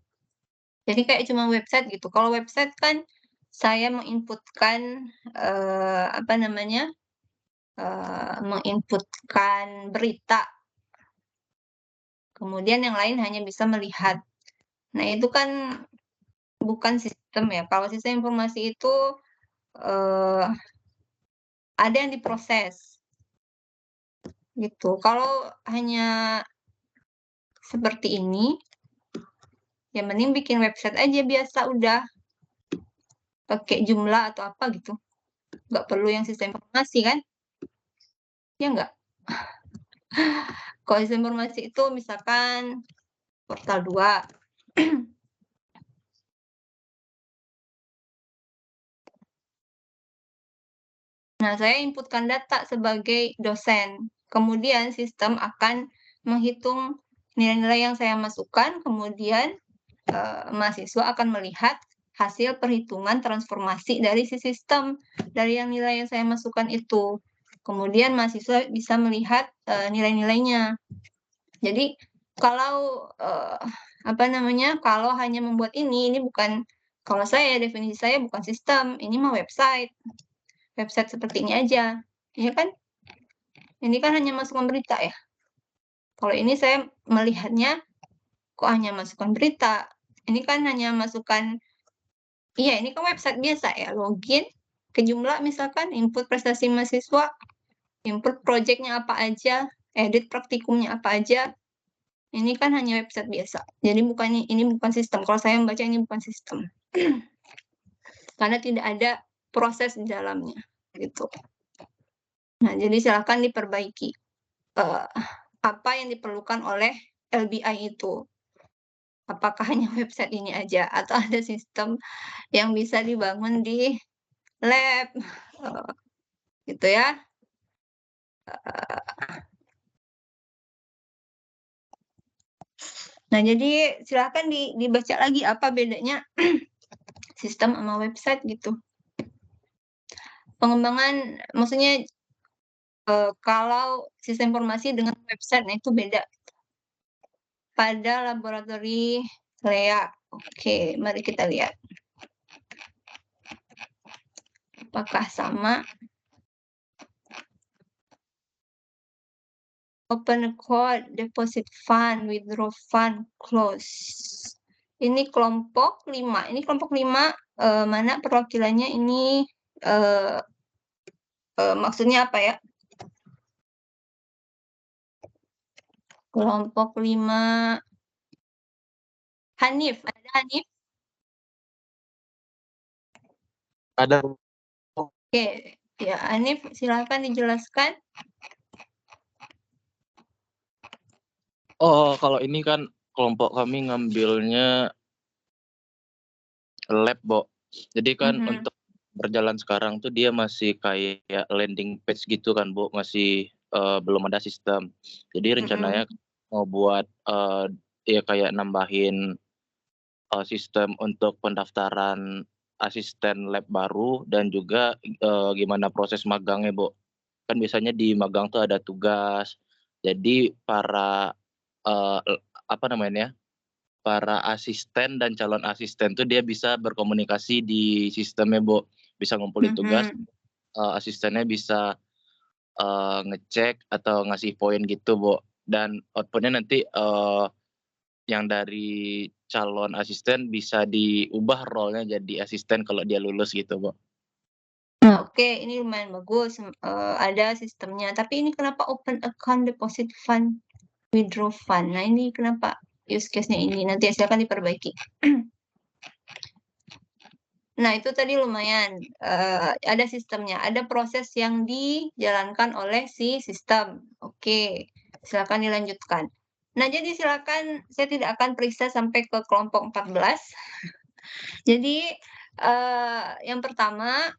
Jadi kayak cuma website gitu. Kalau website kan saya menginputkan apa namanya menginputkan berita. Kemudian yang lain hanya bisa melihat. Nah itu kan bukan sistem ya. Kalau sistem informasi itu ada yang diproses gitu. Kalau hanya seperti ini, ya mending bikin website aja biasa udah pakai jumlah atau apa gitu. Nggak perlu yang sistem informasi kan? Ya nggak? Kalau sistem informasi itu misalkan portal 2. Nah, saya inputkan data sebagai dosen. Kemudian sistem akan menghitung nilai-nilai yang saya masukkan, kemudian mahasiswa akan melihat hasil perhitungan transformasi dari si sistem, dari yang nilai yang saya masukkan itu. Kemudian mahasiswa bisa melihat nilai-nilainya. Jadi kalau kalau hanya membuat ini bukan, kalau saya definisi saya bukan sistem, ini mah website seperti ini aja, ya kan? Ini kan hanya masukkan berita ya. Kalau ini saya melihatnya kok hanya masukkan berita, Ini kan hanya masukkan, iya ini kan website biasa ya, login, ke jumlah misalkan, input prestasi mahasiswa, input project-nya apa aja, edit praktikumnya apa aja. Ini kan hanya website biasa. Jadi ini bukan sistem. Kalau saya membaca ini bukan sistem. Karena tidak ada proses di dalamnya gitu. Nah, jadi silakan diperbaiki apa yang diperlukan oleh LBI itu. Apakah hanya website ini aja atau ada sistem yang bisa dibangun di lab gitu ya. Nah, jadi silakan dibaca lagi apa bedanya sistem sama website gitu. Pengembangan maksudnya kalau sistem informasi dengan website, nah itu beda. Pada laboratori Lea. Oke, mari kita lihat. Apakah sama? Open account, deposit fund, withdraw fund, close. Ini kelompok 5. Ini kelompok 5 mana perwakilannya ini maksudnya apa ya? Kelompok 5 Hanif, ada Hanif? Ada. Oke, ya Hanif silakan dijelaskan. Oh, kalau ini kan kelompok kami ngambilnya lab, Bo. Jadi kan untuk berjalan sekarang tuh dia masih kayak landing page gitu kan, Bu, masih belum ada sistem. Jadi rencananya mau buat ya kayak nambahin sistem untuk pendaftaran asisten lab baru dan juga gimana proses magangnya, Bu. Kan biasanya di magang tuh ada tugas. Jadi para apa namanya? Para asisten dan calon asisten tuh dia bisa berkomunikasi di sistemnya, Bu. Bisa ngumpulin tugas, asistennya bisa ngecek atau ngasih poin gitu, Bu. Dan output-nya nanti yang dari calon asisten bisa diubah role-nya jadi asisten kalau dia lulus gitu, Bu. Nah, oke, ini lumayan bagus, ada sistemnya. Tapi ini kenapa open account, deposit fund, withdraw fund? Nah, ini kenapa use case-nya ini? Nanti silakan diperbaiki. Nah, itu tadi lumayan, ada sistemnya, ada proses yang dijalankan oleh si sistem. Oke, silakan dilanjutkan. Nah, jadi silakan, saya tidak akan periksa sampai ke kelompok 14. Jadi, yang pertama,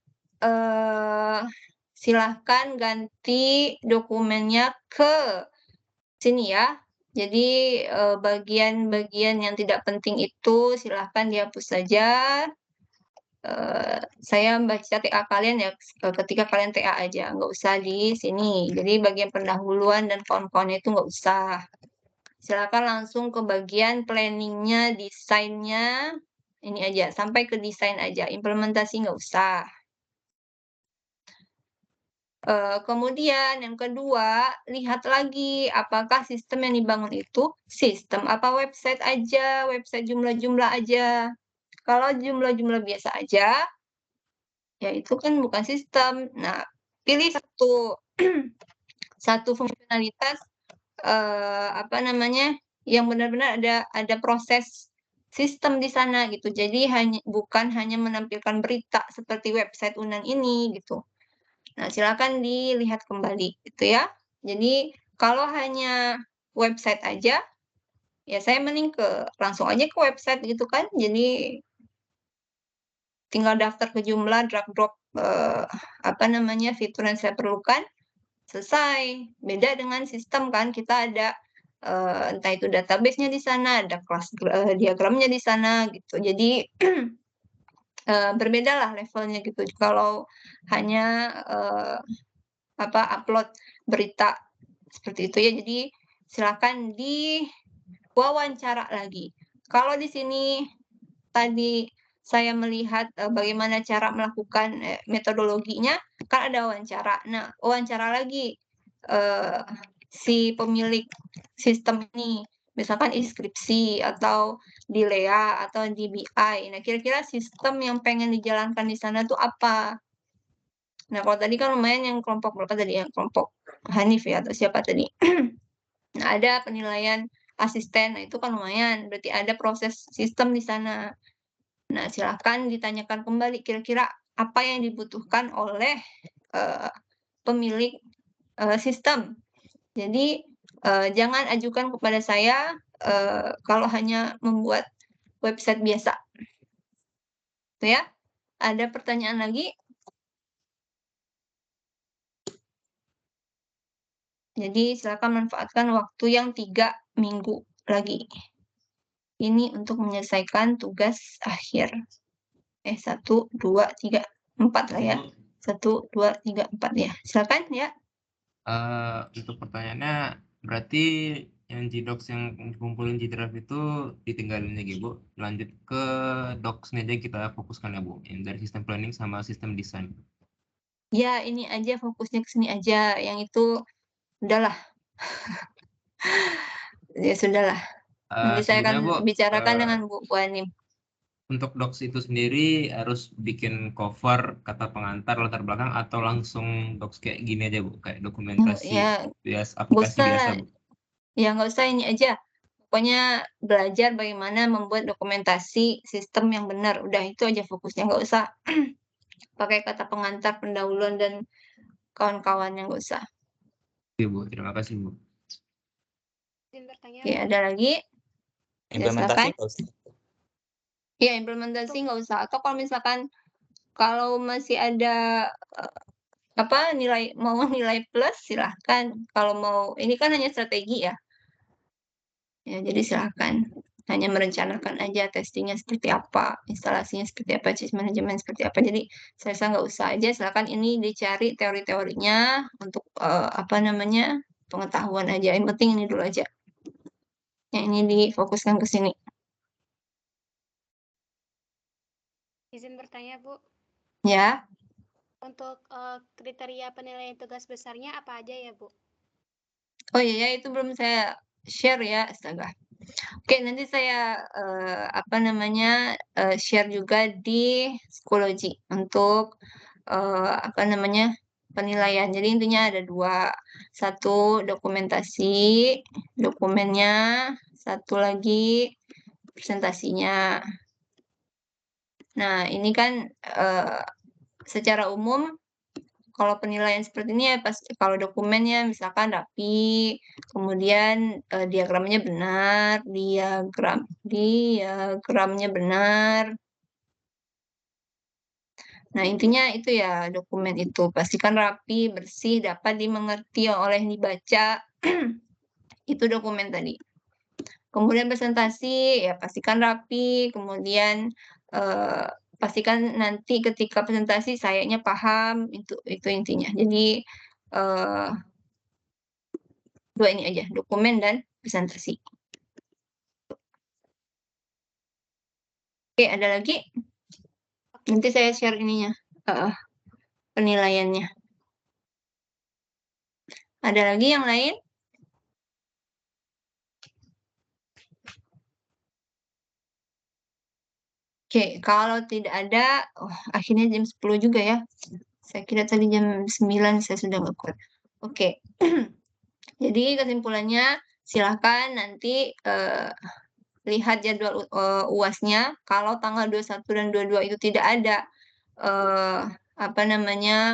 silahkan ganti dokumennya ke sini ya. Jadi, bagian-bagian yang tidak penting itu silahkan dihapus saja. Saya baca TA kalian ya ketika kalian TA aja, nggak usah di sini. Jadi bagian pendahuluan dan kawan-kawannya itu nggak usah. Silakan langsung ke bagian planning-nya, desainnya, ini aja, sampai ke desain aja, implementasi nggak usah. Kemudian yang kedua, lihat lagi apakah sistem yang dibangun itu sistem apa website aja, website jumlah-jumlah aja. Kalau jumlah-jumlah biasa aja, ya itu kan bukan sistem. Nah, pilih satu fungsionalitas apa namanya yang benar-benar ada proses sistem di sana gitu. Jadi bukan hanya menampilkan berita seperti website Unan ini gitu. Nah, silakan dilihat kembali gitu ya. Jadi kalau hanya website aja, ya saya mending langsung aja ke website gitu kan. Jadi tinggal daftar ke jumlah, drag drop apa namanya fitur yang saya perlukan, selesai. Beda dengan sistem kan, kita ada entah itu database-nya di sana, ada kelas diagramnya di sana gitu. Jadi berbedalah levelnya gitu. Kalau hanya upload berita seperti itu ya. Jadi silakan diwawancara lagi. Kalau di sini tadi saya melihat bagaimana cara melakukan metodologinya, kan ada wawancara. Nah, wawancara lagi si pemilik sistem ini, misalkan inskripsi atau di Lea atau di BI. Nah, kira-kira sistem yang pengen dijalankan di sana tuh apa? Nah, kalau tadi kan lumayan yang kelompok berapa tadi? Yang kelompok Hanif ya, atau siapa tadi? Nah, ada penilaian asisten. Nah, itu kan lumayan. Berarti ada proses sistem di sana. Nah, silakan ditanyakan kembali kira-kira apa yang dibutuhkan oleh pemilik sistem. Jadi, jangan ajukan kepada saya kalau hanya membuat website biasa. Tuh ya. Ada pertanyaan lagi? Jadi silakan manfaatkan waktu yang 3 minggu lagi. Ini untuk menyelesaikan tugas akhir. 1, 2, 3, 4 lah ya. 1, 2, 3, 4 ya. Silakan ya. Untuk pertanyaannya, berarti yang Gdocs yang dikumpulin Gdraft itu ditinggalin lagi, Bu. Lanjut ke docs-nya aja kita fokuskan ya, Bu. Yang dari sistem planning sama sistem desain. Ya, ini aja fokusnya ke sini aja. Yang itu udahlah. Ya sudahlah. Nanti saya akan bicarakan dengan Bu Anim. Untuk docs itu sendiri harus bikin cover, kata pengantar, latar belakang, atau langsung docs kayak gini aja, Bu? Kayak dokumentasi aplikasi biasa, Bu? Ya, nggak usah ini aja. Pokoknya belajar bagaimana membuat dokumentasi sistem yang benar. Udah, itu aja fokusnya. Nggak usah pakai kata pengantar, pendahuluan, dan kawan-kawannya, nggak usah. Oke, Bu. Terima kasih, Bu. Oke, ada lagi? Implementasi nggak usah. Iya, implementasi nggak usah. Atau kalau misalkan kalau masih ada mau nilai plus, silahkan. Kalau mau, ini kan hanya strategi ya. Ya, jadi silahkan. Hanya merencanakan aja testingnya seperti apa, instalasinya seperti apa, change management seperti apa. Jadi saya rasa nggak usah aja. Silahkan ini dicari teori-teorinya untuk pengetahuan aja. Yang penting ini dulu aja. Yang ini difokuskan ke sini. Izin bertanya, Bu. Ya. Untuk kriteria penilaian tugas besarnya apa aja ya, Bu? Oh iya, itu belum saya share ya, astaga. Oke, nanti saya share juga di psikologi untuk penilaian. Jadi intinya ada 2. 1 dokumentasi, dokumennya, 1 lagi presentasinya. Nah, ini kan secara umum kalau penilaian seperti ini ya kalau dokumennya misalkan rapi, kemudian diagramnya benar, diagramnya benar. Nah, intinya itu ya dokumen itu. Pastikan rapi, bersih, dapat dimengerti oleh yang dibaca. Itu dokumen tadi. Kemudian presentasi, ya pastikan rapi, kemudian pastikan nanti ketika presentasi sayanya paham, itu intinya. Jadi 2 ini aja, dokumen dan presentasi. Oke, ada lagi? Nanti saya share ininya, penilaiannya. Ada lagi yang lain? Oke, kalau tidak ada, akhirnya jam 10 juga ya. Saya kira tadi jam 9 saya sudah nggak kuat. Oke. Jadi kesimpulannya, silahkan nanti lihat jadwal UAS-nya. Kalau tanggal 21 dan 22 itu tidak ada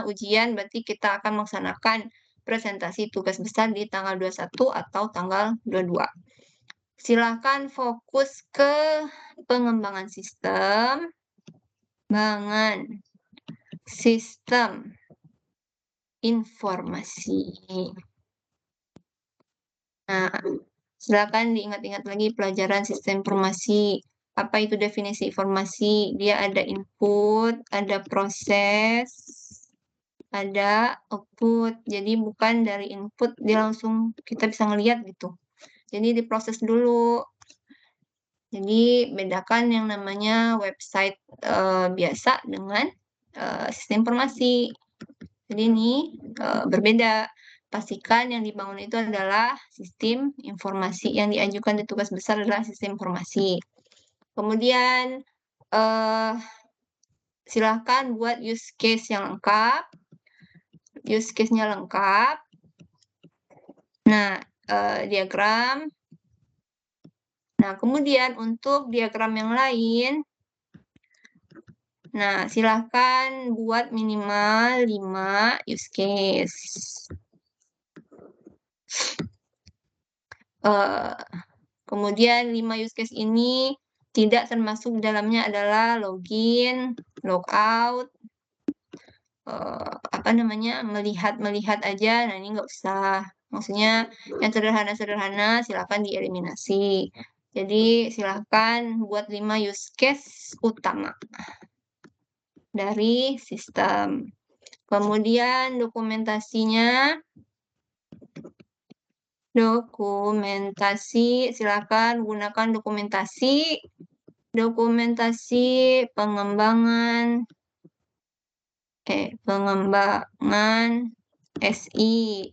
ujian, berarti kita akan melaksanakan presentasi tugas besar di tanggal 21 atau tanggal 22. Silakan fokus ke pengembangan sistem informasi. Nah, silakan diingat-ingat lagi pelajaran sistem informasi. Apa itu definisi informasi? Dia ada input, ada proses, ada output. Jadi bukan dari input dia langsung kita bisa ngelihat gitu. Jadi diproses dulu. Jadi bedakan yang namanya website biasa dengan sistem informasi. Jadi ini berbeda. Pastikan yang dibangun itu adalah sistem informasi. Yang diajukan di tugas besar adalah sistem informasi. Kemudian silahkan buat use case yang lengkap. Use case-nya lengkap. Nah, diagram. Nah, kemudian untuk diagram yang lain, nah silahkan buat minimal 5 use case. Kemudian 5 use case ini tidak termasuk dalamnya adalah login, logout, melihat aja. Nah, ini nggak usah. Maksudnya yang sederhana-sederhana silakan dieliminasi. Jadi silakan buat 5 use case utama dari sistem. Kemudian dokumentasinya, silakan gunakan dokumentasi pengembangan SI.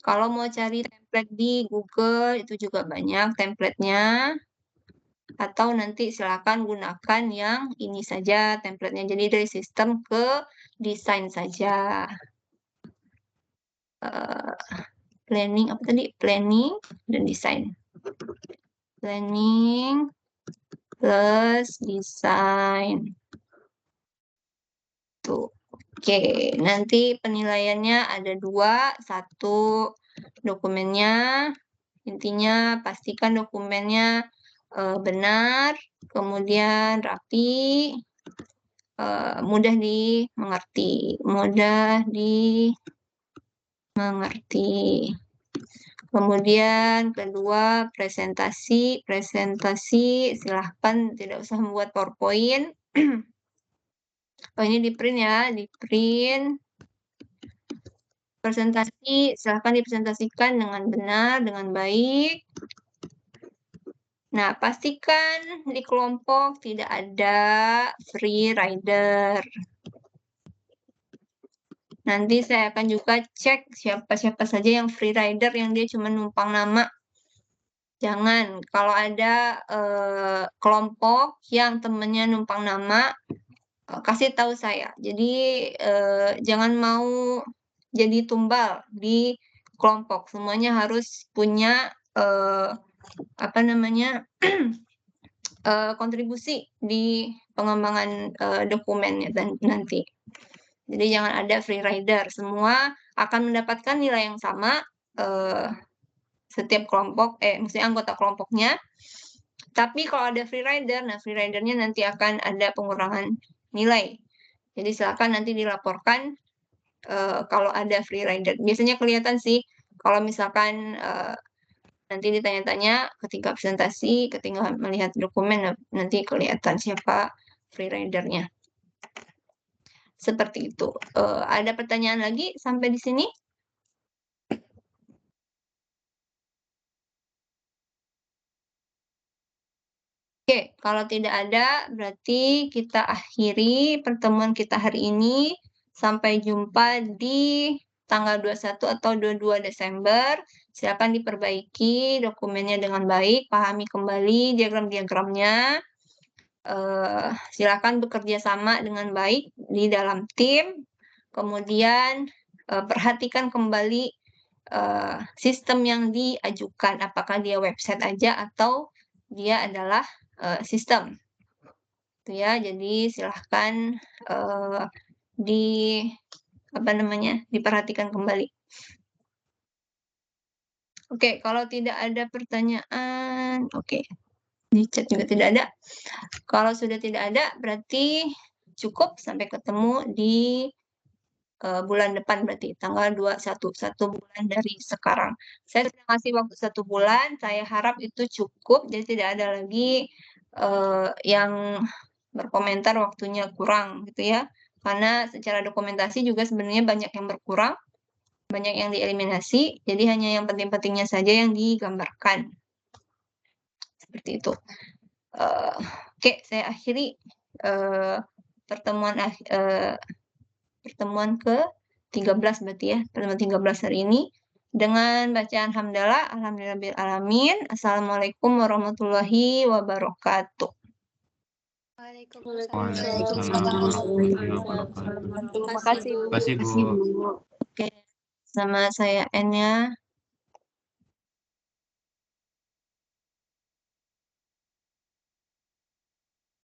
Kalau mau cari template di Google itu juga banyak template-nya. Atau nanti silakan gunakan yang ini saja template-nya. Jadi dari sistem ke desain saja. Planning dan desain. Planning plus desain. Tuh. Oke, nanti penilaiannya ada 2. 1 dokumennya. Intinya pastikan dokumennya benar, kemudian rapi, mudah dimengerti. Kemudian kedua, presentasi silahkan tidak usah membuat PowerPoint. Oh, ini di print ya, di print. Presentasi silahkan dipresentasikan dengan benar, dengan baik. Nah, pastikan di kelompok tidak ada free rider. Nanti saya akan juga cek siapa-siapa saja yang free rider yang dia cuma numpang nama. Jangan, kalau ada kelompok yang temennya numpang nama, kasih tahu saya. Jadi jangan mau jadi tumbal di kelompok. Semuanya harus punya kontribusi di pengembangan dokumennya nanti. Jadi jangan ada free rider. Semua akan mendapatkan nilai yang sama setiap kelompok, maksudnya anggota kelompoknya. Tapi kalau ada free rider, nah free ridernya nanti akan ada pengurangan nilai. Jadi silakan nanti dilaporkan kalau ada free rider. Biasanya kelihatan sih kalau misalkan nanti ditanya-tanya ketika presentasi, ketika melihat dokumen, nanti kelihatan siapa free ridernya. Seperti itu. Ada pertanyaan lagi sampai di sini? Oke, kalau tidak ada, berarti kita akhiri pertemuan kita hari ini. Sampai jumpa di tanggal 21 atau 22 Desember. Silakan diperbaiki dokumennya dengan baik, pahami kembali diagram-diagramnya. Silakan bekerja sama dengan baik di dalam tim. Kemudian perhatikan kembali sistem yang diajukan, apakah dia website aja atau dia adalah sistem. Itu ya, jadi silahkan diperhatikan kembali. Oke, kalau tidak ada pertanyaan, oke. Di chat juga tidak ada. Kalau sudah tidak ada, berarti cukup sampai ketemu di bulan depan, berarti tanggal 21, 1 bulan dari sekarang. Saya sudah kasih waktu 1 bulan, saya harap itu cukup, jadi tidak ada lagi yang berkomentar waktunya kurang, gitu ya. Karena secara dokumentasi juga sebenarnya banyak yang berkurang, banyak yang dieliminasi, jadi hanya yang penting-pentingnya saja yang digambarkan. Seperti itu. Oke, saya akhiri pertemuan ke-13 berarti ya, pertemuan 13 hari ini dengan bacaan hamdalah, alhamdulillahirabbil alamin. Assalamualaikum warahmatullahi wabarakatuh. Waalaikumsalam warahmatullahi wabarakatuh. Terima kasih, Bu. Terima kasih, Bu. Oke, sama saya N ya.